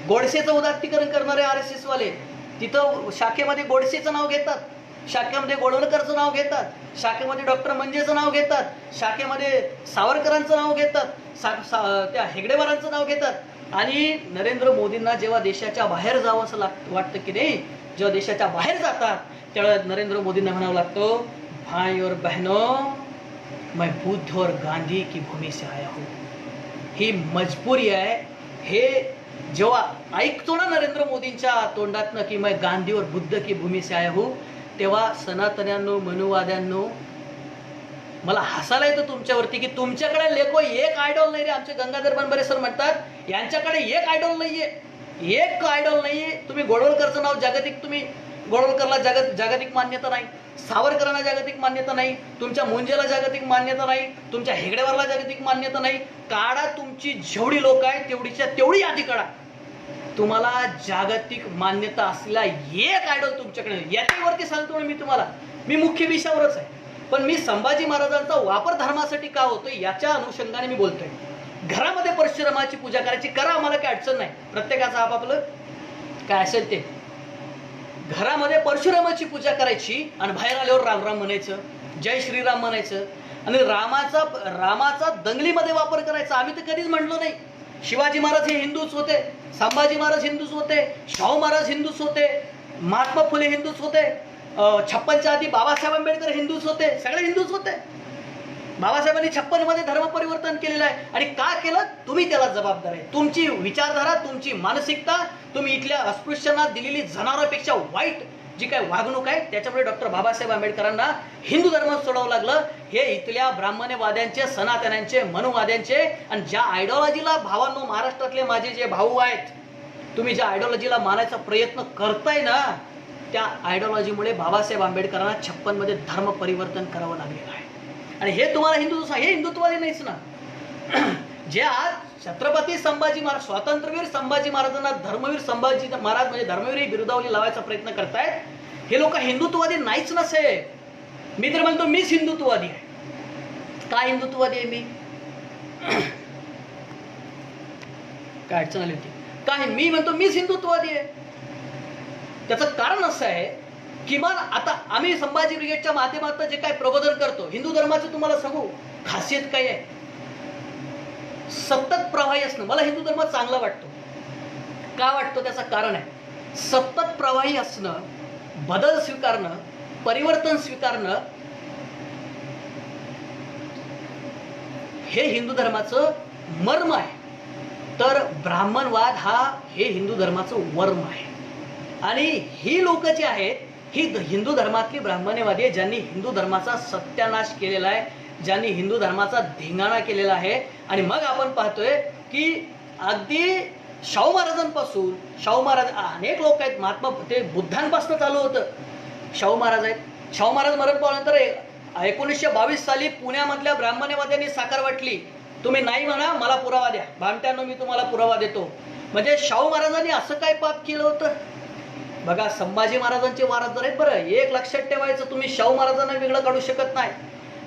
गोडसेचं उदात्तीकरण करणारे RSS वाले तिथं शाखेमध्ये गोडसेचं नाव घेतात, शाखेमध्ये गोळवलकरचं नाव घेतात, शाखेमध्ये डॉक्टर मंजेचं नाव घेतात, शाखेमध्ये सावरकरांचं नाव घेतात, त्या हेगडेवारांचं नाव घेतात. आणि नरेंद्र मोदींना जेव्हा देशाच्या बाहेर जावं असं वाटतं की नाही, जेव्हा देशाच्या बाहेर जातात त्यावेळेला नरेंद्र मोदींना म्हणावं लागतं, भाई और बहनों मैं बुद्ध और गांधी की भूमी से आया हूँ. ही मजबुरी आहे. हे जेव्हा ऐकतो ना नरेंद्र मोदींच्या तोंडातनं की मैं गांधी और बुद्ध की भूमी से आया हूँ, तेव्हा सनातन्यांनो मनुवाद्यांनो मला हसायला येतं तुमच्यावरती की तुमच्याकडे लेखो एक आयडॉल नाही रे. आमचे गंगाधर बनबरे सर म्हणतात यांच्याकडे एक आयडॉल नाहीये, एक आयडॉल नाहीये. तुम्ही गोळवलकरचं नाव जागतिक, तुम्ही गोळवलकरला जागतिक मान्यता नाही, सावरकरांना जागतिक मान्यता नाही, तुमच्या मुंजेला जागतिक मान्यता नाही, तुमच्या हेगडेवारला जागतिक मान्यता नाही. काढा तुमची जेवढी लोक आहेत तेवढीच्या तेवढी यादी काढा. तुम्हाला जागतिक मान्यता असलेला एक आयडॉल तुमच्याकडे. याच्यावरती सांगतो मी तुम्हाला, मी मुख्य विषयावरच आहे पण मी संभाजी महाराजांचा वापर धर्मासाठी का होतोय याच्या अनुषंगाने मी बोलतोय. घरामध्ये परशुरामाची पूजा करायची करा, आम्हाला काही अडचण नाही. प्रत्येकाचं आपापलं काय असेल ते. घरामध्ये परशुरामाची पूजा करायची आणि बाहेर आल्यावर राम राम म्हणायचं, जय श्रीराम म्हणायचं आणि रामाचा दंगलीमध्ये वापर करायचा. आम्ही तर कधीच म्हणलो नाही. शिवाजी महाराज हे हिंदूच होते, संभाजी महाराज हिंदूच होते, शाहू महाराज हिंदूच होते, महात्मा फुले हिंदूच होते, 56च्या आधी बाबासाहेब आंबेडकर हिंदूच होते, सगळे हिंदूच होते. बाबासाहेबांनी 56 मध्ये धर्म परिवर्तन केलेलं आहे. आणि का केलं? तुम्ही त्याला जबाबदार आहे. तुमची विचारधारा, तुमची मानसिकता, तुम्ही इथल्या अस्पृश्यांना दिलेली जनावरांपेक्षा वाईट जी काय वागणूक आहे त्याच्यामुळे डॉक्टर बाबासाहेब आंबेडकरांना हिंदू धर्म सोडावं लागलं. हे इथल्या ब्राह्मणवाद्यांचे, सनातन्यांचे, मनुवाद्यांचे आणि ज्या आयडिओलॉजीला भावांनो महाराष्ट्रातले माझे जे भाऊ आहेत, तुम्ही ज्या आयडिओलॉजीला मानायचा प्रयत्न करताय ना त्या आयडिओलॉजीमुळे बाबासाहेब आंबेडकरांना 56 मध्ये धर्म परिवर्तन करावं लागलेलं आहे. आणि हे तुम्हाला हे हिंदुत्ववादी नाहीच ना. जे आज छत्रपती संभाजी महाराज, स्वातंत्र्यवीर संभाजी महाराजांना धर्मवीर संभाजी महाराज म्हणजे धर्मवीर ही बिरुदावली लावायचा प्रयत्न करतायत, हे लोक हिंदुत्ववादी नाहीच नसे. मी तर म्हणतो मीच हिंदुत्ववादी आहे. काय हिंदुत्ववादी आहे मी? काय अडचण आली होती काय? मी म्हणतो मीच हिंदुत्ववादी आहे. त्याचं कारण असं आहे, किमान आता आम्ही संभाजी ब्रिगेडच्या माध्यमातून जे काय प्रबोधन करतो, हिंदू धर्माचं तुम्हाला सांगू खासियत काय आहे? सतत प्रवाही असणं. मला हिंदू धर्म चांगला वाटतो. का वाटतो? त्याचं कारण आहे, सतत प्रवाही असणं, बदल स्वीकारणं, परिवर्तन स्वीकारणं हे हिंदू धर्माचं मर्म आहे. तर ब्राह्मणवाद हे हिंदू धर्माचं वर्म आहे. आणि ही लोक जी आहेत ही हिंदू धर्मातली ब्राह्मणवादी आहे, ज्यांनी हिंदू धर्माचा सत्यानाश केलेला आहे, ज्यांनी हिंदू धर्माचा धिंगाणा केलेला आहे. आणि मग आपण पाहतोय की अगदी शाहू महाराजांपासून, शाहू महाराज अनेक लोक आहेत, महात्मा ते बुद्धांपासून चालू होतं. शाहू महाराज आहेत. शाहू महाराज मरण पावल्यानंतर 1922 साली पुण्यामधल्या ब्राह्मणवाद्यांनी साकार वाटली. तुम्ही नाही म्हणा, मला पुरावा द्या. भामट्यांनो मी तुम्हाला पुरावा देतो. म्हणजे शाहू महाराजांनी असं काय पाप केलं होतं? बघा, संभाजी महाराजांचे वारसदार आहेत. बरं, एक लक्षात ठेवायचं, तुम्ही शाहू महाराजांना वेगळं काढू शकत नाही.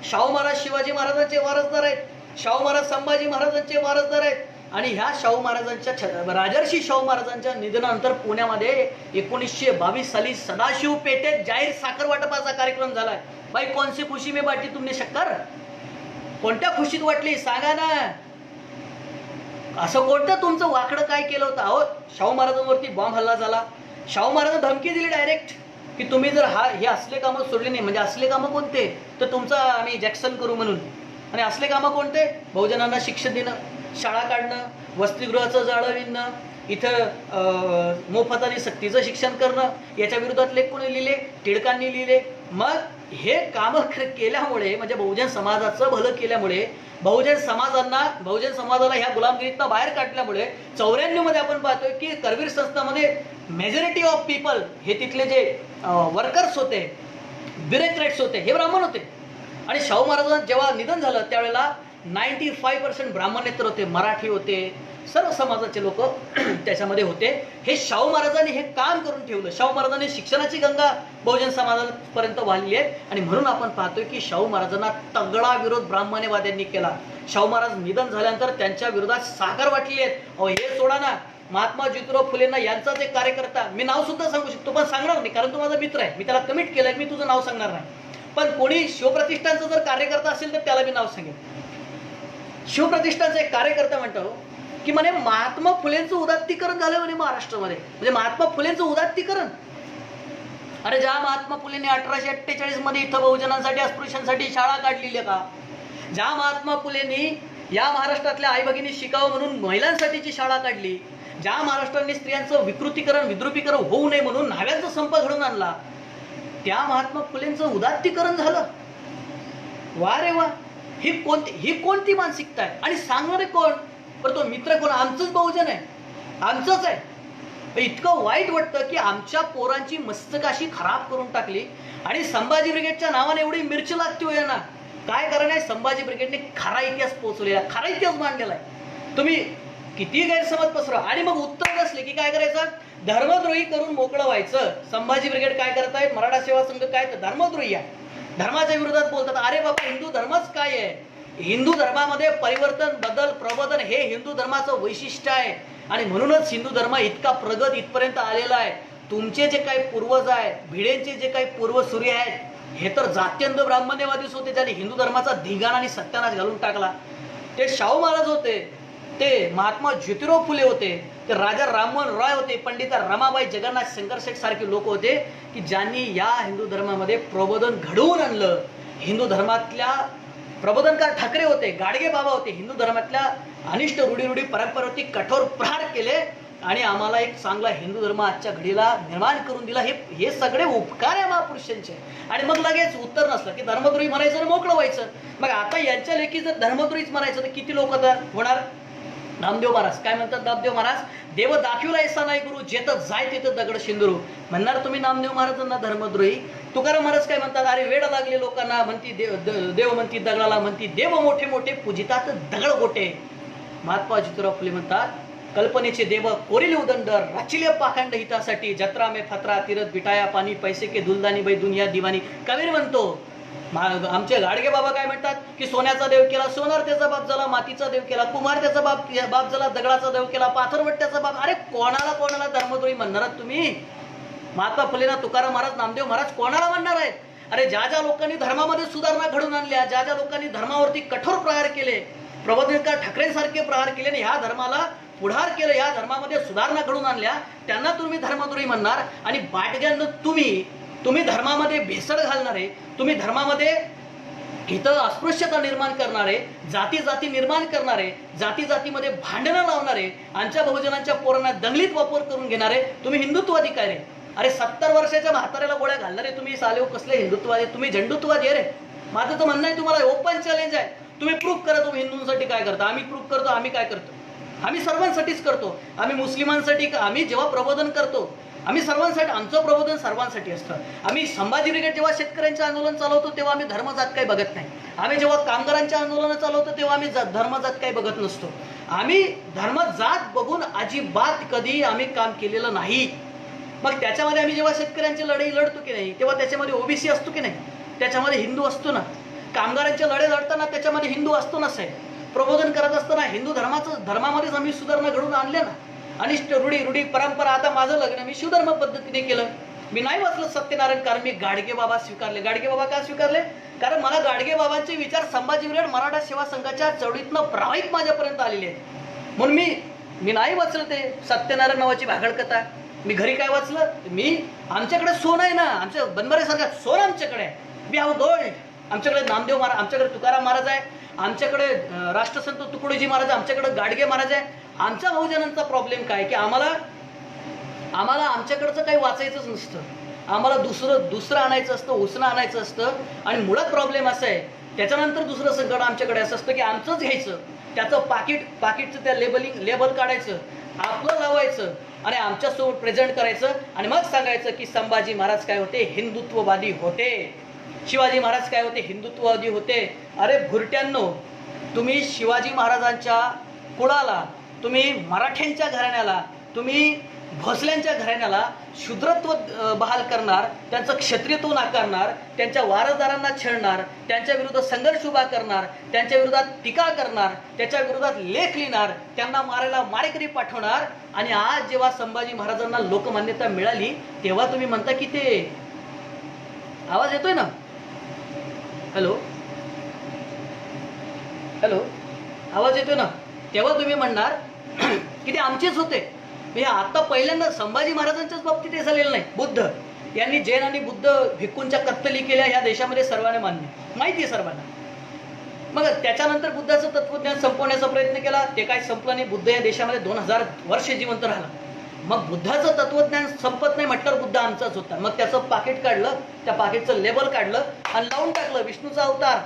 शाहू महाराज शिवाजी महाराजांचे वारसदार आहेत, शाहू महाराज संभाजी महाराजांचे वारसदार आहेत. आणि ह्या शाहू महाराजांच्या राजर्षी शाहू महाराजांच्या निधनानंतर पुण्यामध्ये 1922 साली सदाशिव पेठेत जाहीर साखर वाटपाचा कार्यक्रम झालाय. भाई कोणसी खुशी में बाटी तुमने शक्कर? कोणत्या खुशीत वाटली सांगा ना. असं कोणतं तुमचं वाकडं काय केलं होतं? अहो शाहू महाराजांवरती बॉम्ब हल्ला झाला. शाहू महाराजांना धमकी दिली डायरेक्ट की तुम्ही जर हे असले कामं सोडले नाही, म्हणजे असले कामं कोणते, तर तुमचं आम्ही जॅक्सन करू म्हणून. आणि असले कामं कोणते? बहुजनांना शिक्षण देणं, शाळा काढणं, वसतिगृहाचं जाळं विणणं, इथं मोफताने सक्तीचं शिक्षण करणं. याच्या विरोधात लेख कोणी लिहिले? टिळकांनी लिहिले. मग हे कामं केल्यामुळे, म्हणजे बहुजन समाजाचं भलं केल्यामुळे, बहुजन समाजाला ह्या गुलामगिरीतनं बाहेर काढल्यामुळे 94 मध्ये आपण पाहतोय की करवीर संस्थामध्ये मेजॉरिटी ऑफ पीपल हे तिथले जे वर्कर्स होते, ब्युरोक्रेट्स होते, हे ब्राह्मण होते. आणि शाहू महाराजांचं जेव्हा निधन झालं त्यावेळेला 95% ब्राह्मणेतर होते, मराठी होते, सर्व समाजाचे लोक त्याच्यामध्ये होते. हे शाहू महाराजांनी हे काम करून ठेवलं. शाहू महाराजांनी शिक्षणाची गंगा बहुजन समाजापर्यंत वाहिली आहे. आणि म्हणून आपण पाहतोय की शाहू महाराजांना तगडा विरोध ब्राह्मणवाद्यांनी केला. शाहू महाराज निधन झाल्यानंतर त्यांच्या विरोधात साखर वाटली आहेत. अहो हे सोडा ना, महात्मा ज्योतिराव फुलेंना यांचाच एक कार्यकर्ता, मी नाव सुद्धा सांगू शकतो पण सांगणार नाही कारण तो माझा मित्र आहे, मी त्याला कमिट केलंय, मी तुझं नाव सांगणार नाही. पण कोणी शिवप्रतिष्ठानचं जर कार्यकर्ता असेल तर त्याला मी नाव सांगेन. शिवप्रतिष्ठानचा एक कार्यकर्ता म्हणतो की म्हणे महात्मा फुलेंचं उदात्तीकरण झालं म्हणे महाराष्ट्रामध्ये. म्हणजे महात्मा फुलेंचं उदात्तीकरण, अरे ज्या महात्मा फुलेंनी 1848 मध्ये इथं बहुजनांसाठी, अस्पृश्यांसाठी शाळा काढलेली का, ज्या महात्मा फुलेंनी या महाराष्ट्रातल्या आई भगिनी शिकावं म्हणून महिलांसाठीची शाळा काढली, ज्या महाराष्ट्राने स्त्रियांचं विद्रुपीकरण होऊ नये म्हणून न्हाव्यांचा संप घडून आणला, त्या महात्मा फुलेंचं उदात्तीकरण झालं. वा रे वा, ही कोणती मानसिकता आहे? आणि सांगणारे कोण? पण तो मित्र कोण? आमचंच बहुजन आहे, आमचंच आहे. इतकं वाईट वाटतं की आमच्या पोरांची मस्तक अशी खराब करून टाकली. आणि संभाजी ब्रिगेडच्या नावाने एवढी मिरची लागते हो यांना. काय कारण आहे? संभाजी ब्रिगेडने खरा इतिहास पोहोचलेला, खरा इतिहास मांडलेला आहे. तुम्ही किती गैरसमज पसरवा. आणि मग उत्तर नसले की काय करायचं? धर्मद्रोही करून मोकळं व्हायचं. संभाजी ब्रिगेड काय करतायत? मराठा सेवा संघ काय तर धर्मद्रोही आहे, धर्माच्या विरोधात बोलतात. अरे बाबा, हिंदू धर्मच काय आहे? हिंदू धर्मामध्ये परिवर्तन, बदल, प्रबोधन हे हिंदू धर्माचं वैशिष्ट्य आहे. आणि म्हणूनच हिंदू धर्म इतका प्रगत इथपर्यंत आलेला आहे. तुमचे जे काही पूर्वज आहेत, भिडेंचे जे काही पूर्वसूर्य आहेत, हे तर जात्यंध ब्राह्मण्यवादीच होते, ज्यांनी हिंदू धर्माचा धिगाणा आणि सत्यानाश घालून टाकला. ते शाहू महाराज होते, ते महात्मा ज्योतिराव फुले होते, ते राजा राममोहन रॉय होते, पंडिता रमाबाई जगन्नाथ शंकरशेठ सारखे लोक होते की ज्यांनी या हिंदू धर्मामध्ये प्रबोधन घडवून आणलं. हिंदू धर्मातल्या प्रबोधनकार ठाकरे होते, गाडगे बाबा होते, हिंदू धर्मातल्या अनिष्ट रूढी परंपरेवरती कठोर प्रहार केले आणि आम्हाला एक चांगला हिंदू धर्म आजच्या घडीला निर्माण करून दिला. हे सगळे उपकार आहे महापुरुषांचे. आणि मग लगेच उत्तर नसलं की धर्मद्रोही म्हणायचं आणि मोकळं व्हायचं. मग आता यांच्या लेखी जर धर्मद्रोहीच म्हणायचं तर किती लोक होणार? नामदेव महाराज काय म्हणतात? नामदेव महाराज, देव दाखविला ऐसा नाही गुरु, जेथं जाय तिथं दगड शिंदरू. म्हणणार तुम्ही नामदेव महाराजांना धर्मद्रोही. तुकाराम महाराज काय म्हणतात? अरे वेड लागले लोकांना, म्हणती देव म्हणती दगडाला, म्हणती देव मोठे मोठे पूजितात दगड गोटे. महात्मा ज्योतिराव फुले म्हणतात, कल्पनेचे देव कोरिले उदंड, रचिले पाखंड हितासाठी, जत्रा में फत्रा तीरथ बिटाया पाणी, पैसे के दुलदानी बाई दुनिया दिवानी. कबीर म्हणतो. आमचे गाडगे बाबा काय म्हणतात की सोन्याचा देव केला, सोनार त्याचा बाप झाला, मातीचा देव केला, कुमार त्याचा बाप झाला, दगडाचा देव केला, पाथरवट्ट्याचा बाप. अरे कोणाला धर्मद्रोही म्हणणार तुम्ही? महात्मा फुलेना, तुकाराम महाराज, नामदेव महाराज कोणाला म्हणणार आहेत? अरे ज्या लोकांनी धर्मामध्ये सुधारणा घडवून आणल्या, ज्या लोकांनी धर्मावरती कठोर प्रहार केले, प्रबोधनकार ठाकरेंसारखे प्रहार केले आणि ह्या धर्माला पुढार केलं, या धर्मामध्ये सुधारणा घडवून आणल्या, त्यांना तुम्ही धर्मद्रोही म्हणणार. आणि बाटग्यांना तुम्ही धर्मामध्ये भेसळ घालणारे, तुम्ही धर्मामध्ये इथं अस्पृश्यता निर्माण करणारे, जाती निर्माण करणारे, जातीमध्ये भांडणं लावणारे, आमच्या बहुजनांच्या पोरांना दंगलीत वापर करून घेणारे तुम्ही हिंदुत्ववादी काय रे? अरे 70 वर्षाच्या म्हाताऱ्याला गोळ्या घालणारे तुम्ही सालेव कसले हिंदुत्ववादी? तुम्ही झंडुत्ववादी आहे रे. माझं तर म्हणणं आहे, तुम्हाला ओपन चॅलेंज आहे, तुम्ही प्रूफ करा तुम्ही हिंदूंसाठी काय करता. आम्ही प्रूफ करतो. आम्ही काय करतो? आम्ही सर्वांसाठीच करतो. आम्ही मुस्लिमांसाठी, आम्ही जेव्हा प्रबोधन करतो आम्ही सर्वांसाठी, आमचं प्रबोधन सर्वांसाठी असतं. आम्ही संभाजी ब्रिगेड जेव्हा शेतकऱ्यांचे आंदोलन चालवतो तेव्हा आम्ही धर्मजात काही बघत नाही. आम्ही जेव्हा कामगारांच्या आंदोलन चालवतो तेव्हा आम्ही धर्मजात काही बघत नसतो. आम्ही धर्मजात बघून अजिबात कधी आम्ही काम केलेलं नाही. मग त्याच्यामध्ये आम्ही जेव्हा शेतकऱ्यांची लढाई लढतो की नाही तेव्हा त्याच्यामध्ये ओबीसी असतो की नाही, त्याच्यामध्ये हिंदू असतो ना. कामगारांचे लढे लढताना त्याच्यामध्ये हिंदू असतो ना साहेब. प्रबोधन करत असताना हिंदू धर्मामध्येच आम्ही सुधारणा घडवून आणल्या ना. अनिष्ट रूढी परंपरा. आता माझं लग्न मी शिवधर्म पद्धतीने केलं. मी नाही वाचलं सत्यनारायण, कारण मी गाडगे बाबा स्वीकारले. गाडगे बाबा का स्वीकारले? कारण मला गाडगे बाबांचे विचार संभाजी ब्रिगेड मराठा सेवा संघाच्या चळवळीतनं प्रामाणिक माझ्यापर्यंत आलेले आहेत. म्हणून मी नाही वाचलं ते सत्यनारायण नावाची भागड कथा. मी घरी काय वाचलं? आमच्याकडे सोनं आहे ना, आमच्या बनबरेसारखं सोनं आमच्याकडे आहे. We have gold. आमच्याकडे नामदेव महाराज, आमच्याकडे तुकाराम महाराज आहे, आमच्याकडे राष्ट्रसंत तुकडोजी महाराज, आमच्याकडे गाडगे महाराज आहे. आमच्या बहुजनांचा प्रॉब्लेम काय की आम्हाला आमच्याकडचं काही वाचायचंच नसतं. आम्हाला दुसरं आणायचं असतं, उसणं आणायचं असतं. आणि मुळात प्रॉब्लेम असा आहे, त्याच्यानंतर दुसरं संकट आमच्याकडे असं असतं की आमचंच घ्यायचं, त्याचं पाकिटचं त्या लेबल काढायचं, आपलं लावायचं आणि आमच्यासोबत प्रेझेंट करायचं आणि मग सांगायचं की संभाजी महाराज काय होते? हिंदुत्ववादी होते. शिवाजी महाराज काय होते? हिंदुत्ववादी होते. अरे भुरट्यांनो, तुम्ही शिवाजी महाराजांच्या कुळाला, तुम्ही मराठ्यांच्या घराण्याला, तुम्ही भोसल्यांच्या घराण्याला शूद्रत्व बहाल करणार, त्यांचं क्षत्रियत्व नाकारणार, त्यांच्या वारसदारांना छेडणार, त्यांच्या विरुद्ध संघर्ष उभा करणार, त्यांच्या विरोधात टीका करणार, त्याच्या विरोधात लेख लिहिणार, त्यांना मारायला मारेकरी पाठवणार. आणि आज जेव्हा संभाजी महाराजांना लोकमान्यता मिळाली तेव्हा तुम्ही म्हणता की ते, आवाज येतोय ना? हॅलो, आवाज येतोय ना? तेव्हा तुम्ही म्हणणार की ते आमचेच होते. म्हणजे आता पहिल्यांदा संभाजी महाराजांच्याच बाबतीत हे झालेलं नाही. बुद्ध यांनी जैन आणि बुद्ध भिक्खूंच्या कत्तली केल्या ह्या देशामध्ये सर्वांना माहिती आहे सर्वांना. मग त्याच्यानंतर बुद्धाचं तत्वज्ञान संपवण्याचा प्रयत्न केला, ते काय संपलं नाही. बुद्ध या देशामध्ये 2000 वर्ष जिवंत राहिला. मग बुद्धाचं तत्वज्ञान संपत नाही म्हटल्यावर बुद्ध आमचाच होता. मग त्याचं पाकिट काढलं, त्या पाकिटचं लेबल काढलं आणि लावून टाकलं विष्णूचा अवतार.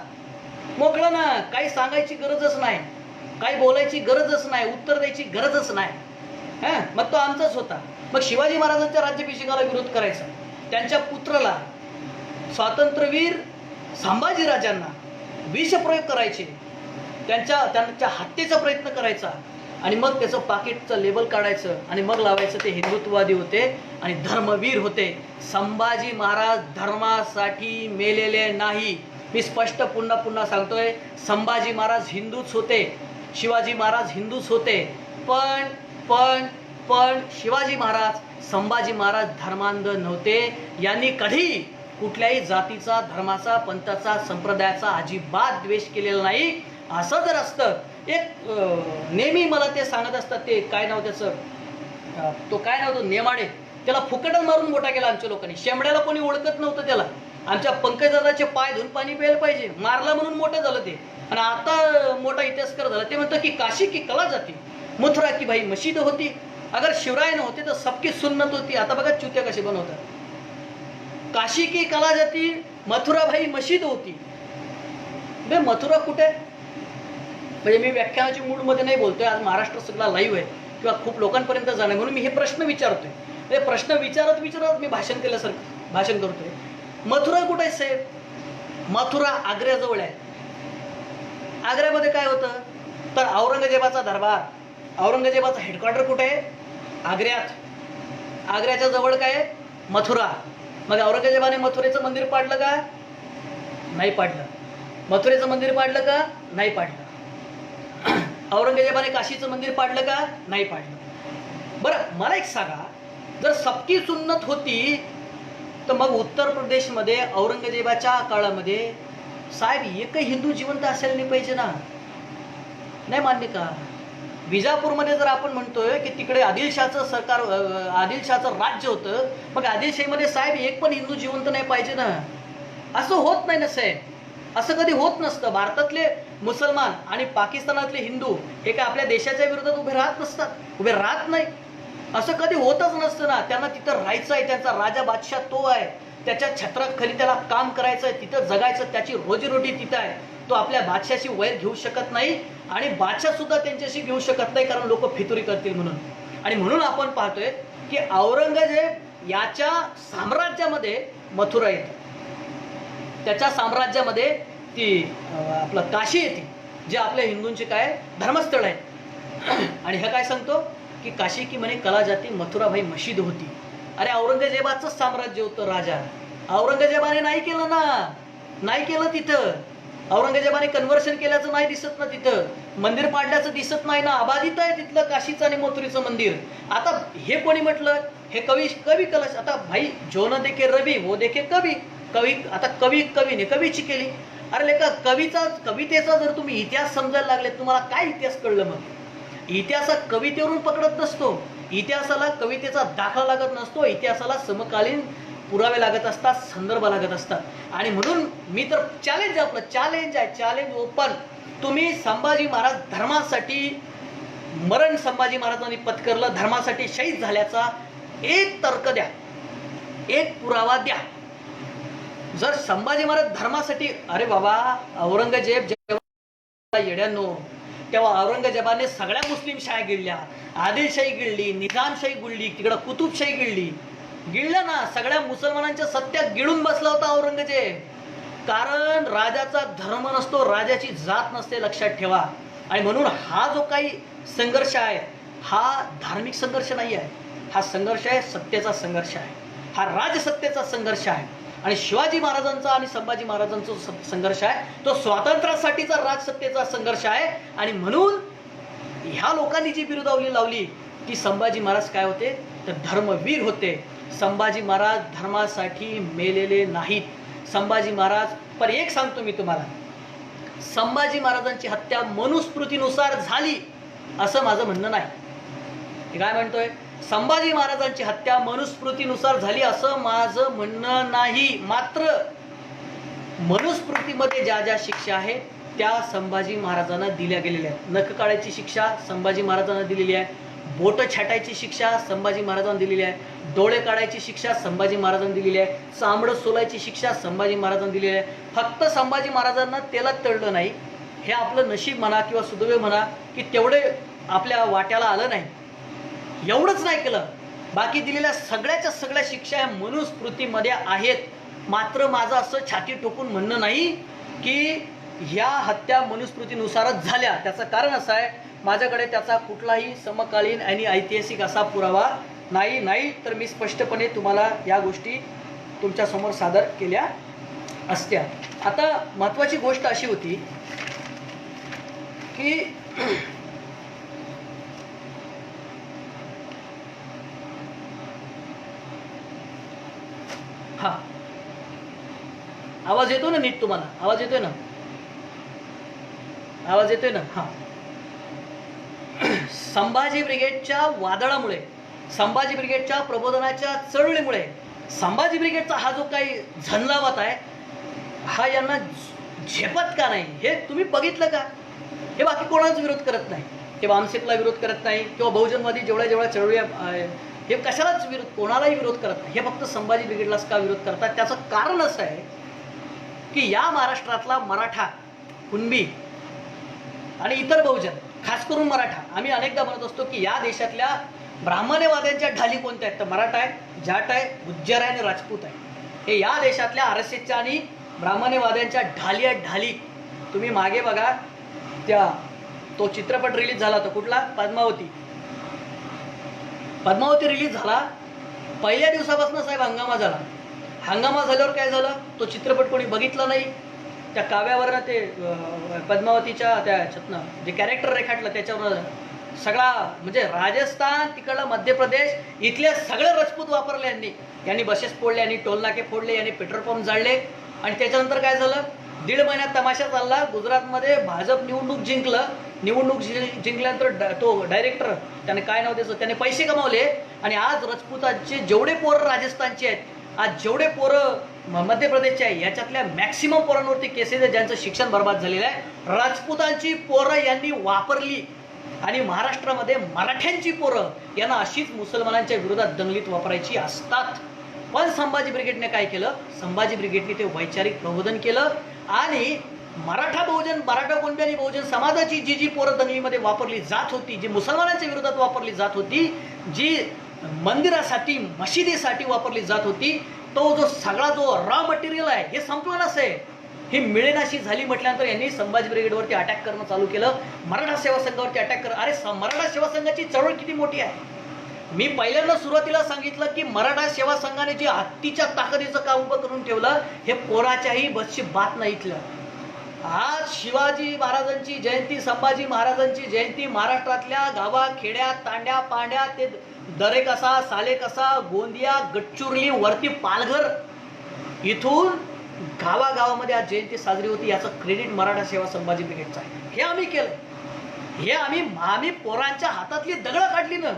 मोकळं ना, काही सांगायची गरजच नाही, काही बोलायची गरजच नाही, उत्तर द्यायची गरजच नाही. मग तो आमचाच होता. मग शिवाजी महाराजांच्या राज्याभिषेकाला विरोध करायचा, त्यांच्या पुत्राला, स्वातंत्र्यवीर संभाजीराजांना विषप्रयोग करायचे, त्यांच्या हत्येचा प्रयत्न करायचा आणि मग त्याचं पाकिटचं लेबल काढायचं आणि मग लावायचं ते हिंदुत्ववादी होते आणि धर्मवीर होते. संभाजी महाराज धर्मासाठी मेलेले नाही. मी स्पष्ट पुन्हा सांगतोय, संभाजी महाराज हिंदूच होते, शिवाजी महाराज हिंदूच होते. पण शिवाजी महाराज, संभाजी महाराज धर्मांध नव्हते. यांनी कधी कुठल्याही जातीचा, धर्माचा, पंथाचा, संप्रदायाचा अजिबात द्वेष केलेला नाही. असं जर असतं, एक नेहमी मला ते सांगत असतात, ते काय नाव त्याचं, तो काय नाव तो नेमाडे, त्याला फुकटच मारून मोठा केला आमच्या लोकांनी. शेंबड्याला कोणी ओळखत नव्हतं त्याला. आमच्या पंकजदादाचे पाय धुवून पाणी प्यायला पाहिजे, मारला म्हणून मोठं झालं ते. आणि आता मोठा इतिहासकार झाला. ते म्हणतं की काशी की कला जाती, मथुरा की भाई मशीद होती. अगर शिवराय नव्हते तर सबकी सुन्नत होती. आता बघा चुत्या कसे बनवतात. काशी की कला जाती, मथुरा भाई मशीद होती. बे मथुरा कुठे? म्हणजे मी व्याख्यानाची मूडमध्ये नाही बोलतोय, आज महाराष्ट्र सगळा लाईव्ह आहे किंवा खूप लोकांपर्यंत जाणार, म्हणून मी हे प्रश्न विचारतोय. हे प्रश्न विचारत मी भाषण करतोय. मथुरा कुठे आहे साहेब? मथुरा आग्र्याजवळ आहे. आग्र्यामध्ये काय होतं तर औरंगजेबाचा दरबार, औरंगजेबाचा हेडक्वार्टर कुठे आहे? आग्र्यात. आग्र्याच्या जवळ काय? मथुरा. मग औरंगजेबाने मथुरेचं मंदिर पाडलं का? नाही पाडलं. मथुरेचं मंदिर पाडलं का? नाही पाडलं. औरंगजेबाने काशीचं मंदिर पाडलं का? नाही पाडलं. बरं मला एक सांगा, जर सबकी सुन्नत होती तर मग उत्तर प्रदेशमध्ये औरंगजेबाच्या काळामध्ये साहेब एकही हिंदू जिवंत असायला नाही पाहिजे ना? नाही मान्य का? विजापूरमध्ये जर आपण म्हणतोय की तिकडे आदिलशाहचं सरकार, आदिलशाहचं राज्य होतं, मग आदिलशाहीमध्ये साहेब एक पण हिंदू जिवंत नाही पाहिजे ना? असं होत नाही ना साहेब, असं कधी होत नसतं. भारतातले मुसलमान आणि पाकिस्तानातले हिंदू हे काय आपल्या देशाच्या विरोधात उभे राहत नाही. असं कधी होतच नसतं ना. त्यांना तिथं राहायचं आहे, त्यांचा राजा बादशाह तो आहे, त्याच्या छत्राखाली त्याला काम करायचं आहे, तिथं जगायचं, त्याची रोजीरोटी तिथं आहे. तो आपल्या बादशाची वैर घेऊ शकत नाही आणि बादशाह सुद्धा त्यांच्याशी घेऊ शकत नाही, कारण लोक फितुरी करतील म्हणून. आणि म्हणून आपण पाहतोय की औरंगजेब याच्या साम्राज्यामध्ये मथुरा येते, त्याच्या साम्राज्यामध्ये ती आपलं काशी येते, जे आपल्या हिंदूंचे काय धर्मस्थळ आहे. आणि हे काय सांगतो की काशी की म्हणे कला जाती, मथुरा भाई मशीद होती. अरे औरंगजेबाचं साम्राज्य होतं, राजा. औरंगजेबाने नाही केलं ना, नाही केलं तिथं. औरंगजेबाने कन्व्हर्शन केल्याचं नाही दिसत ना, तिथं मंदिर पाडल्याचं दिसत नाही ना, अबाधित आहे तिथलं काशीचं आणि मथुरेचं मंदिर. आता हे कोणी म्हटलं? हे कवी कलश. आता भाई जो न देखे रवी वो देखे कवी. कवी आता कवीने कवीची केली. अरे लेका कवितेचा जर तुम्ही इतिहास समजायला लागले, तुम्हाला काय इतिहास कळलं? मग इतिहास कवितेवरून पकडत नसतो, इतिहासाला कवितेचा दाखला लागत नसतो, इतिहासाला समकालीन पुरावे लागत असतात, संदर्भ लागत असतात. आणि म्हणून मी तर चॅलेंज आहे, चॅलेंज ओपन. तुम्ही संभाजी महाराज धर्मासाठी मरण संभाजी महाराजांनी पत्करलं, धर्मासाठी शहीद झाल्याचा एक तर्क द्या, एक पुरावा द्या. जर संभाजी महाराज धर्मासाठी, अरे बाबा औरंगजेब जेव्हा येड्यांनो, तेव्हा औरंगजेबाने सगळ्या मुस्लिम शाही गिळल्या, आदिलशाही गिळली, निजामशाही गिळली, तिकडं कुतुबशाही गिळलं ना, सगळ्या मुसलमानांच्या सत्या गिळून बसला होता औरंगजेब. कारण राजाचा धर्म नसतो, राजाची जात नसते, लक्षात ठेवा. आणि म्हणून हा जो काही संघर्ष आहे हा धार्मिक संघर्ष नाही आहे, हा संघर्ष आहे सत्तेचा संघर्ष आहे, हा राजसत्तेचा संघर्ष आहे. आणि शिवाजी महाराजांचा आणि संभाजी महाराजांचा संघर्ष आहे तो स्वातंत्र्यासाठीचा राजसत्तेचा संघर्ष आहे. आणि म्हणून ह्या लोकांनी जी बिरुदावली लावली की संभाजी महाराज काय होते तर धर्मवीर होते. संभाजी महाराज धर्मासाठी मेलेले नाहीत. संभाजी महाराज, पर एक सांगतो मी तुम्हाला, संभाजी महाराजांची हत्या मनुस्मृतीनुसार झाली असं माझं म्हणणं नाही. हे काय म्हणतोय? संभाजी महाराजांची हत्या मनुस्मृतीनुसार झाली असं माझं म्हणणं नाही. मात्र मनुस्मृतीमध्ये ज्या ज्या शिक्षा आहेत त्या संभाजी महाराजांना दिल्या गेलेल्या आहेत. नख काढायची शिक्षा संभाजी महाराजांना दिलेली आहे, बोट छाटायची शिक्षा संभाजी महाराजांना दिलेली आहे, डोळे काढायची शिक्षा संभाजी महाराजांना दिलेली आहे, चामडं सोलायची शिक्षा संभाजी महाराजांना दिलेली आहे. फक्त संभाजी महाराजांना तेलात तळलं नाही, हे आपलं नशीब म्हणा किंवा सुदैव म्हणा की तेवढे आपल्या वाट्याला आलं नाही, एवढंच नाही केलं. बाकी दिलेल्या सगळ्याच्या सगळ्या शिक्षा ह्या मनुस्मृतीमध्ये आहेत. मात्र माझं असं छाती टोकून म्हणणं नाही की ह्या हत्या मनुस्मृतीनुसारच झाल्या. त्याचं कारण असं आहे, माझ्याकडे त्याचा कुठलाही समकालीन आणि ऐतिहासिक असा पुरावा नाही तर मी स्पष्टपणे तुम्हाला या गोष्टी तुमच्यासमोर सादर केल्या असत्या. आता महत्त्वाची गोष्ट अशी होती की हा आवाज येतो ना नीट? तुम्हाला आवाज येतोय ना? आवाज येतोय ना? हा. संभाजी ब्रिगेडच्या वादळामुळे, संभाजी ब्रिगेडच्या प्रबोधनाच्या चळवळीमुळे संभाजी ब्रिगेडचा हा जो काही झंझावात आहे हा यांना झेपत का नाही हे तुम्ही बघितलं का? हे बाकी कोणाच विरोध करत नाही, ते वामसेपला विरोध करत नाही किंवा बहुजनवादी जेवढ्या चळवळी हे कशालाच कोणालाही विरोध करत नाही. हे फक्त संभाजी ब्रिगेडलाच का विरोध करतात? त्याचं कारण असं आहे की या महाराष्ट्रातला मराठा, कुणबी आणि इतर बहुजन, खास करून मराठा, आम्ही अनेकदा म्हणत असतो की या देशातल्या ब्राह्मण्यवाद्यांच्या ढाली कोणत्या आहेत तर मराठा आहे, जाट आहे, गुज्जर आहे आणि राजपूत आहे. हे या देशातल्या आरएसएसच्या आणि ब्राह्मण्यवाद्यांच्या ढाली. तुम्ही मागे बघा, तो चित्रपट रिलीज झाला होता कुठला? पद्मावती रिलीज झाला. पहिल्या दिवसापासून साहेब हंगामा झाला. हंगामा झाल्यावर काय झालं? तो चित्रपट कोणी बघितला नाही. त्या काव्यावरनं ते पद्मावतीच्या त्याच्यातनं जे कॅरेक्टर रेखाटलं त्याच्यावर सगळा म्हणजे राजस्थान, तिकडला मध्य प्रदेश, इथले सगळे राजपूत वापरले यांनी बसेस फोडले, यांनी टोलनाके फोडले, यांनी पेट्रोल पंप जाळले. आणि त्याच्यानंतर काय झालं? 1.5 महिन्यात तमाशा चालला. गुजरातमध्ये भाजप निवडणूक जिंकल्यानंतर तो डायरेक्टर, त्याने काय नाव द्यायचं, त्याने पैसे कमावले. आणि आज राजपूतांचे जेवढे पोरं राजस्थानचे आहेत, आज जेवढे पोरं मध्य प्रदेशचे आहे, याच्यातल्या मॅक्सिमम पोरांवरती केसेस आहे ज्यांचं शिक्षण बर्बाद झालेलं आहे. राजपूतांची पोरं यांनी वापरली आणि महाराष्ट्रामध्ये मराठ्यांची पोरं यांना अशीच मुसलमानांच्या विरोधात दंगलीत वापरायची असतात. पण संभाजी ब्रिगेडने काय केलं? संभाजी ब्रिगेडने ते वैचारिक प्रबोधन केलं आणि मराठा कुणबी आणि बहुजन समाजाची जी पोरं दंगलीमध्ये वापरली जात होती, जी मुसलमानांच्या विरोधात वापरली जात होती, जी मंदिरासाठी, मशिदीसाठी वापरली जात होती, तो जो सगळा जो रॉ मटेरियल आहे हे संपलं नसे, ही मिळेनाशी झाली म्हटल्यानंतर यांनी संभाजी ब्रिगेडवरती अटॅक करणं चालू केलं. मराठा सेवा संघावरती अटॅक करणं. अरे मराठा सेवा संघाची चळवळ किती मोठी आहे. मी पहिल्यांदा सुरुवातीला सांगितलं की मराठा सेवा संघाने जे हत्तीच्या ताकदीचं काम उभं करून ठेवलं हे कोणाच्याही बसची बात नाही इथलं. आज शिवाजी महाराजांची जयंती, संभाजी महाराजांची जयंती महाराष्ट्रातल्या गावा खेड्यात तांड्या पांड्या ते दरेकसा, सालेकसा, गोंदिया, गडचिरोली वरती पालघर इथून गावागावामध्ये आज जयंती साजरी होती. याचं क्रेडिट मराठा सेवा संभाजी ब्रिगेडचं आहे. हे आम्ही केलं. हे आम्ही पोरांच्या हातातली दगडं काढली ना.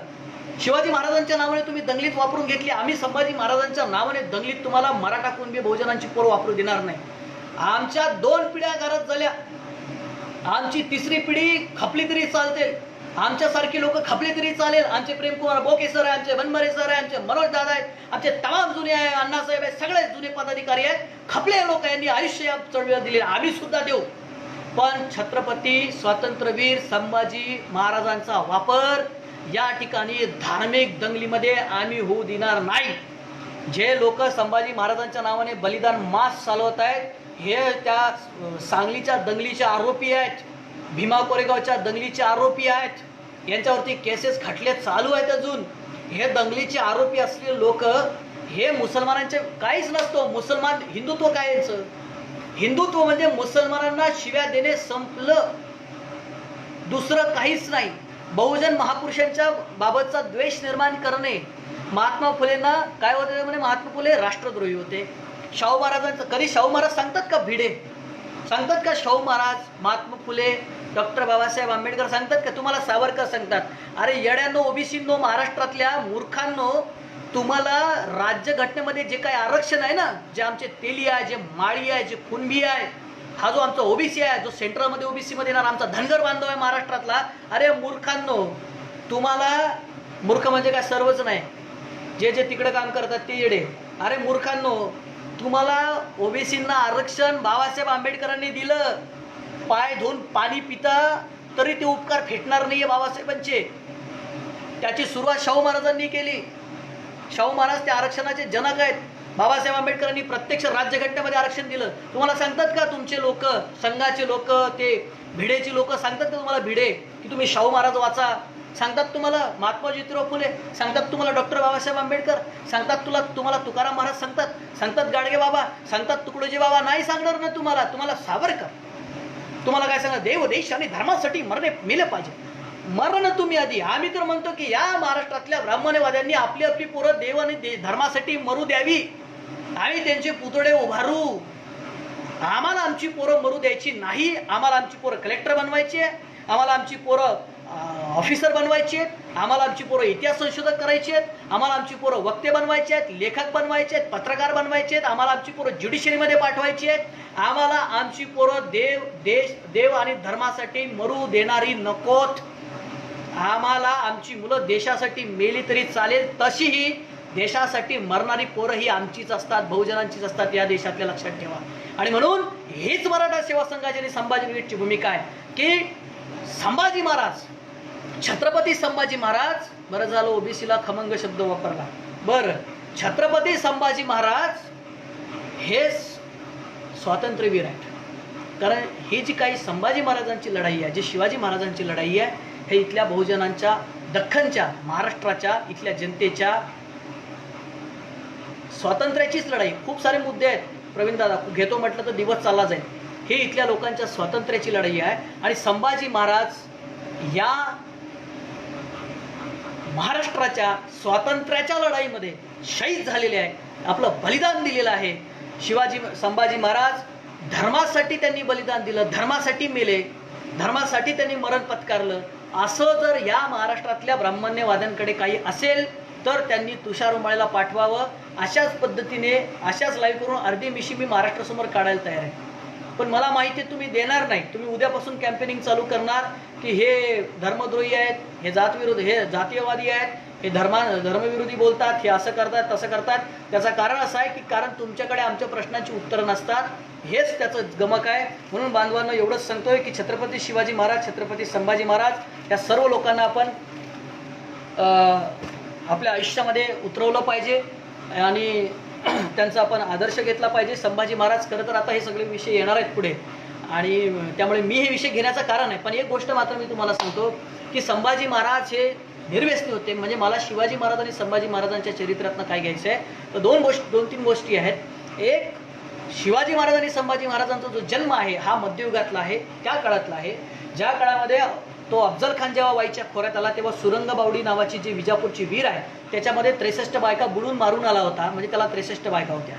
शिवाजी महाराजांच्या नावाने तुम्ही दंगलीत वापरून घेतली. आम्ही संभाजी महाराजांच्या नावाने दंगलीत तुम्हाला मराठा कुणबी बहुजनांची पोरं वापरू देणार नाही. आमच्या 2 पिढ्या घरात झाल्या. आमची 3री पिढी खपली तरी चालते. आमच्यासारखी लोक खपली तरी चालेल. आमचे प्रेमकुमार बोके सर आहे, आमचे बनमरे सर आहे, आमचे मनोज दादा आहेत, आमचे तमाम जुने आहे, अण्णासाहेब आहे, सगळे जुने पदाधिकारी आहेत. खपले लोक यांनी आयुष्य या चळवळीला दिले. आम्ही सुद्धा देऊ. पण छत्रपती स्वातंत्र्यवीर संभाजी महाराजांचा वापर या ठिकाणी धार्मिक दंगलीमध्ये आम्ही होऊ देणार नाही. जे लोक संभाजी महाराजांच्या नावाने बलिदान मास चालवत आहेत हे त्या सांगलीच्या दंगलीचे आरोपी आहेत, भीमा कोरेगावच्या दंगलीचे आरोपी आहेत. यांच्यावरती केसेस खटले चालू आहेत अजून. हे दंगलीचे आरोपी असलेले लोक हे मुसलमानांचे काहीच नसतो. मुसलमान हिंदुत्व काय यांचं? हिंदुत्व म्हणजे मुसलमानांना शिव्या देणे संपलं, दुसरं काहीच नाही. बहुजन महापुरुषांच्या बाबतचा द्वेष निर्माण करणे. महात्मा फुलेंना काय होते म्हणे? महात्मा फुले राष्ट्रद्रोही होते. शाहू महाराजांचं कधी शाहू महाराज सांगतात का? भिडे सांगतात का? शाहू महाराज, महात्मा फुले, डॉक्टर बाबासाहेब आंबेडकर सांगतात का? तुम्हाला सावरकर सांगतात. अरे येड्यांनो, ओबीसींनो, महाराष्ट्रातल्या मूर्खांनो, तुम्हाला राज्यघटनेमध्ये जे काही आरक्षण आहे ना, जे आमचे तेली आहे, जे माळी आहे, जे कुणबी आहे, हा जो आमचा ओबीसी आहे, जो सेंट्रलमध्ये ओबीसी मध्ये येणार आमचा धनगर बांधव आहे महाराष्ट्रातला. अरे मूर्खांनो, तुम्हाला मूर्ख म्हणजे काय? सर्वच नाही, जे जे तिकडे काम करतात ते येडे. अरे मूर्खांनो, तुम्हाला ओबीसींना आरक्षण बाबासाहेब आंबेडकरांनी दिलं. पाय धुवून पाणी पिता तरी ते उपकार फेटणार नाहीये बाबासाहेबांचे. त्याची सुरुवात शाहू महाराजांनी केली. शाहू महाराज त्या आरक्षणाचे जनक आहेत. बाबासाहेब आंबेडकरांनी प्रत्यक्ष राज्यघटनेमध्ये आरक्षण दिलं. तुम्हाला सांगतात का तुमचे लोक, संघाचे लोक, ते भिडेची लोक सांगतात का तुम्हाला? भिडे की तुम्ही शाहू महाराज वाचा सांगतात तुम्हाला? महात्मा ज्योतिराव फुले सांगतात तुम्हाला? डॉक्टर बाबासाहेब आंबेडकर सांगतात तुम्हाला तुकाराम महाराज सांगतात गाडगे बाबा सांगतात, तुकडोजी बाबा नाही सांगणार ना तुम्हाला सावरकर तुम्हाला काय सांगा? देव देश आणि धर्मासाठी मेले पाहिजे. मरण तुम्ही आधी. आम्ही तर म्हणतो की या महाराष्ट्रातल्या ब्राह्मणवाद्यांनी आपली आपली पोरं देव आणि धर्मासाठी मरू द्यावी. आम्ही त्यांचे पुतळे उभारू. आम्हाला आमची पोरं मरू द्यायची नाही. आम्हाला आमची पोरं कलेक्टर बनवायची आहे, आम्हाला आमची पोरं ऑफिसर बनवायची आहेत, आम्हाला आमची पोरं इतिहास संशोधक करायची आहेत, आम्हाला आमची पोरं वक्ते बनवायचे आहेत, लेखक बनवायचे आहेत, पत्रकार बनवायचे आहेत, आम्हाला आमची पोरं ज्युडिशरीमध्ये पाठवायची आहेत. आम्हाला आमची पोरं देव आणि धर्मासाठी मरू देणारी नकोत. आम्हाला आमची मुलं देशासाठी मेली तरी चालेल, तशीही देशासाठी मरणारी पोरं ही आमचीच असतात, बहुजनांचीच असतात. या देशातल्या लक्षात ठेवा. आणि म्हणून हीच मराठा सेवा संघाची आणि संभाजी ब्रिगेडची भूमिका आहे की संभाजी महाराज, छत्रपती संभाजी महाराज, बरं झालं ओबीसीला खमंग शब्द वापरला, बरं, छत्रपती संभाजी महाराज हे स्वातंत्र्यवीर आहेत. कारण ही जी काही संभाजी महाराजांची लढाई आहे, जी शिवाजी महाराजांची लढाई आहे, हे इथल्या बहुजनांच्या, दख्खनच्या, महाराष्ट्राच्या इथल्या जनतेच्या स्वातंत्र्याचीच लढाई. खूप सारे मुद्दे आहेत प्रवीण दादा, घेतो म्हटलं तर दिवस चालला जाईल. हे इथल्या लोकांच्या स्वातंत्र्याची लढाई आहे. आणि संभाजी महाराज या महाराष्ट्राच्या स्वातंत्र्याच्या लढाईमध्ये शहीद झालेले आहे, आपलं बलिदान दिलेलं आहे. संभाजी महाराज धर्मासाठी त्यांनी बलिदान दिलं, धर्मासाठी मेले, धर्मासाठी त्यांनी मरण पत्कारलं. असं जर या महाराष्ट्रातल्या ब्राह्मण्यवाद्यांकडे काही असेल तर त्यांनी तुषार उमाळेला पाठवावं. अशाच पद्धतीने अशाच लाईव्ह करून अर्धी मिशी मी महाराष्ट्रासमोर काढायला तयार आहे. पण मला माहिती आहे तुम्ही देणार नाही. तुम्ही उद्यापासून कॅम्पेनिंग चालू करणार की हे धर्मद्रोही आहेत, हे हे जातीयवादी आहेत, हे धर्मविरोधी बोलतात, हे असं करतात तसं करतात. त्याचं कारण असं आहे की कारण तुमच्याकडे आमच्या प्रश्नांची उत्तरं नसतात. हेच त्याचं गमक आहे. म्हणून बांधवांना एवढंच सांगतोय की छत्रपती शिवाजी महाराज, छत्रपती संभाजी महाराज या सर्व लोकांना आपण आपल्या आयुष्यामध्ये उतरवलं पाहिजे आणि त्यांचा आपण आदर्श घेतला पाहिजे. संभाजी महाराज खरं तर आता हे सगळे विषय येणार आहेत पुढे आणि त्यामुळे मी हे विषय घेण्याचं कारण आहे. पण एक गोष्ट मात्र मी तुम्हाला सांगतो की संभाजी महाराज हे निर्व्यसनी होते. म्हणजे मला शिवाजी महाराज आणि संभाजी महाराजांच्या चरित्रातनं काय घ्यायचं आहे तर दोन तीन गोष्टी आहेत. एक, शिवाजी महाराज आणि संभाजी महाराजांचा जो जन्म आहे हा मध्ययुगातला आहे, त्या काळातला आहे, ज्या काळामध्ये तो अफजल खान जेव्हा वाईच्या खोऱ्यात आला तेव्हा सुरंगबावडी नावाची जी विजापूरची वीर आहे त्याच्यामध्ये 63 बायका बुडून मारून आला होता, म्हणजे त्याला 63 बायका होत्या.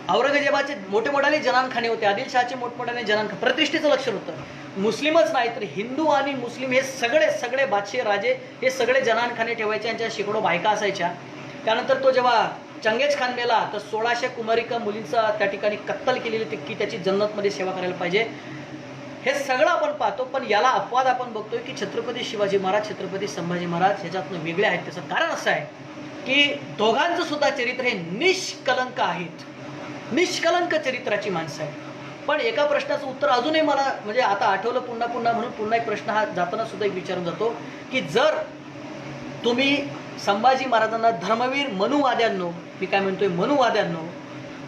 औरंगजेबाचे मोठमोठाले जनानखाने होते, आदिलशहाचे मोठमोठाले जनानखाने, प्रतिष्ठेचं लक्षण होतं. मुस्लिमच नाही तर हिंदू आणि मुस्लिम हे सगळे बादशाह राजे हे सगळे जनानखाने ठेवायचे, यांच्या शेकडो बायका असायच्या. त्यानंतर तो जेव्हा चंगेज खान मेला तर 1600 कुमारिका मुलींचा त्या ठिकाणी कत्तल केलेली की त्याची जन्नतमध्ये सेवा करायला पाहिजे. हे सगळं आपण पाहतो, पण याला अपवाद आपण बघतोय की छत्रपती शिवाजी महाराज, छत्रपती संभाजी महाराज ह्याच्यातनं वेगळे आहेत. त्याचं कारण असं आहे की दोघांचं सुद्धा चरित्र हे निष्कलंक आहेत, निष्कलंक चरित्राची माणसं आहेत. पण एका प्रश्नाचं उत्तर अजूनही मला म्हणजे आता आठवलं पुन्हा म्हणून पुन्हा एक प्रश्न हा जाताना सुद्धा एक विचारून जातो की जर तुम्ही संभाजी महाराजांना धर्मवीर मनुवाद्यांनो, मी काय म्हणतोय मनुवाद्यांनो,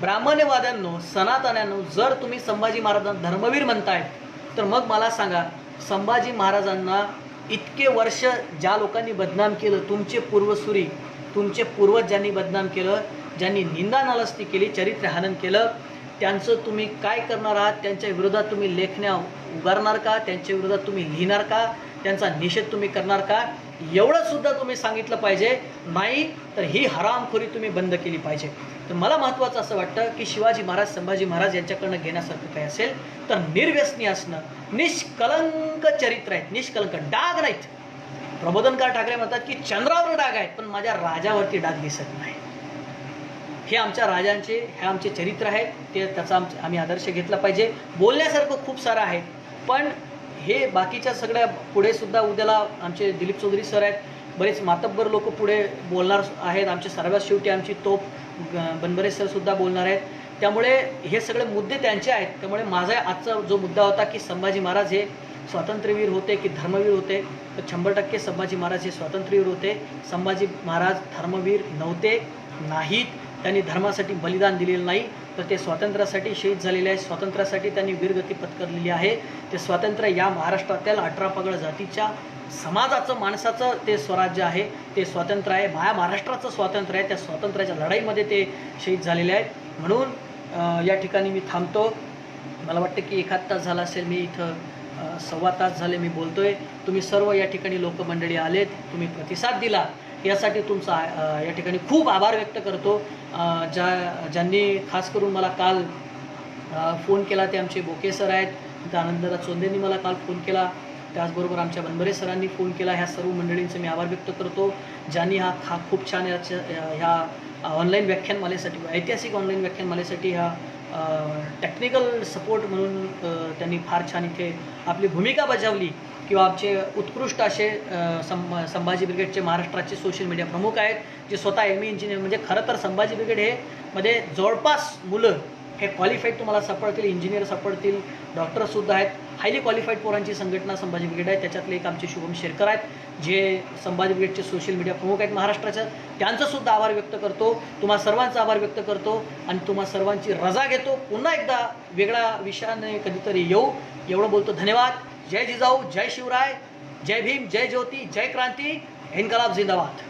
ब्राह्मणवाद्यांनो, सनातन्यांनो, जर तुम्ही संभाजी महाराजांना धर्मवीर म्हणताय तर मग मला सांगा, संभाजी महाराजांना इतके वर्ष ज्या लोकांनी बदनाम केलं, तुमचे पूर्वसुरी, तुमचे पूर्वज ज्यांनी बदनाम केलं, ज्यांनी निंदा नालस्ती केली, चरित्रहनन केलं, त्यांचं तुम्ही काय करणार आहात? त्यांच्या विरोधात तुम्ही लेखण्या उगारणार का? त्यांच्या विरोधात तुम्ही लिहिणार का? त्यांचा निषेध तुम्ही करणार का? एवढं सुद्धा तुम्ही सांगितलं पाहिजे. नाही तर ही हरामखोरी तुम्ही बंद केली पाहिजे. तर मला महत्त्वाचं असं वाटतं की शिवाजी महाराज, संभाजी महाराज यांच्याकडनं घेण्यासारखं काही असेल तर निर्व्यसनी असणं, निष्कलंक चरित्र आहेत, निष्कलंक, डाग नाहीत. प्रबोधनकार ठाकरे म्हणतात की चंद्रावर डाग आहेत पण माझ्या राजावरती डाग दिसत नाही. हे आमच्या राजांचे, हे आमचे चरित्र आहेत, ते त्याचा आम्ही आदर्श घेतला पाहिजे. बोलण्यासारखं खूप सारं आहे, पण हे बाकीच्या सगळ्या पुढे सुद्धा उद्याला आमचे दिलीप चौधरी सर आहेत, बरेच मातब्बर लोक पुढे बोलणार आहेत, आमचे सर्वात शेवटी आमची तोप बनबरे सर सुद्धा बोलणार आहेत. त्यामुळे हे सगळे मुद्दे त्यांचे आहेत. त्यामुळे माझा आजचा जो मुद्दा होता की संभाजी महाराज हे स्वातंत्र्यवीर होते की धर्मवीर होते, तर 100% संभाजी महाराज हे स्वातंत्र्यवीर होते. संभाजी महाराज धर्मवीर नव्हते, नाहीत. त्यांनी धर्मासाठी बलिदान दिलेलं नाही, तर ते स्वातंत्र्यासाठी शहीद झालेले आहे. स्वातंत्र्यासाठी त्यांनी वीरगती पत्करलेली आहे. ते स्वातंत्र्य या महाराष्ट्रातील 18 पगड जातीच्या समाजाचं, माणसाचं ते स्वराज्य आहे, ते स्वातंत्र्य आहे. महाराष्ट्राचं स्वातंत्र्य आहे. त्या स्वातंत्र्याच्या लढाईमध्ये ते शहीद झालेले आहेत. म्हणून या ठिकाणी मी थांबतो. मला वाटतं की 1 तास झाला असेल, मी इथं 1.25 तास झाले मी बोलतोय. तुम्ही सर्व या ठिकाणी लोकमंडळी आलेत, तुम्ही प्रतिसाद दिला, यासाठी तुमचा या ठिकाणी खूप आभार व्यक्त करतो. ज्यांनी खास करून मला काल फोन केला ते आमचे बोके सर आहेत, आनंददा चोंदेंनी मला काल फोन केला, त्याचबरोबर आमच्या बनबरे सरांनी फोन केला. ह्या सर्व मंडळींचे मी आभार व्यक्त करतो, ज्यांनी हा खूप छान ह्या ऑनलाईन व्याख्यानमालेसाठी, ऐतिहासिक ऑनलाईन व्याख्यानमालेसाठी ह्या टेक्निकल सपोर्ट म्हणून त्यांनी फार छान इथे आपली भूमिका बजावली. किंवा आमचे उत्कृष्ट असे संभाजी ब्रिगेडचे महाराष्ट्राचे सोशल मीडिया प्रमुख आहेत, जे स्वतः ME इंजिनियर, म्हणजे खरं तर संभाजी ब्रिगेड हे मध्ये जवळपास मुलं हे क्वालिफाईड तुम्हाला सापडतील, इंजिनियर सापडतील, डॉक्टरसुद्धा आहेत. हायली क्वालिफाईड पोरांची संघटना संभाजी ब्रिगेड आहे. त्याच्यातले एक आमचे शुभम शेरकर आहेत, जे संभाजी ब्रिगेडचे सोशल मीडिया प्रमुख आहेत महाराष्ट्राच्या. त्यांचंसुद्धा आभार व्यक्त करतो, तुम्हा सर्वांचा आभार व्यक्त करतो आणि तुम्हा सर्वांची रजा घेतो. पुन्हा एकदा वेगळ्या विषयाने कधीतरी येऊ, एवढं बोलतो. धन्यवाद. जय जिजाऊ, जय शिवराय, जय भीम, जय ज्योती, जय क्रांती, इन्कलाब जिंदाबाद.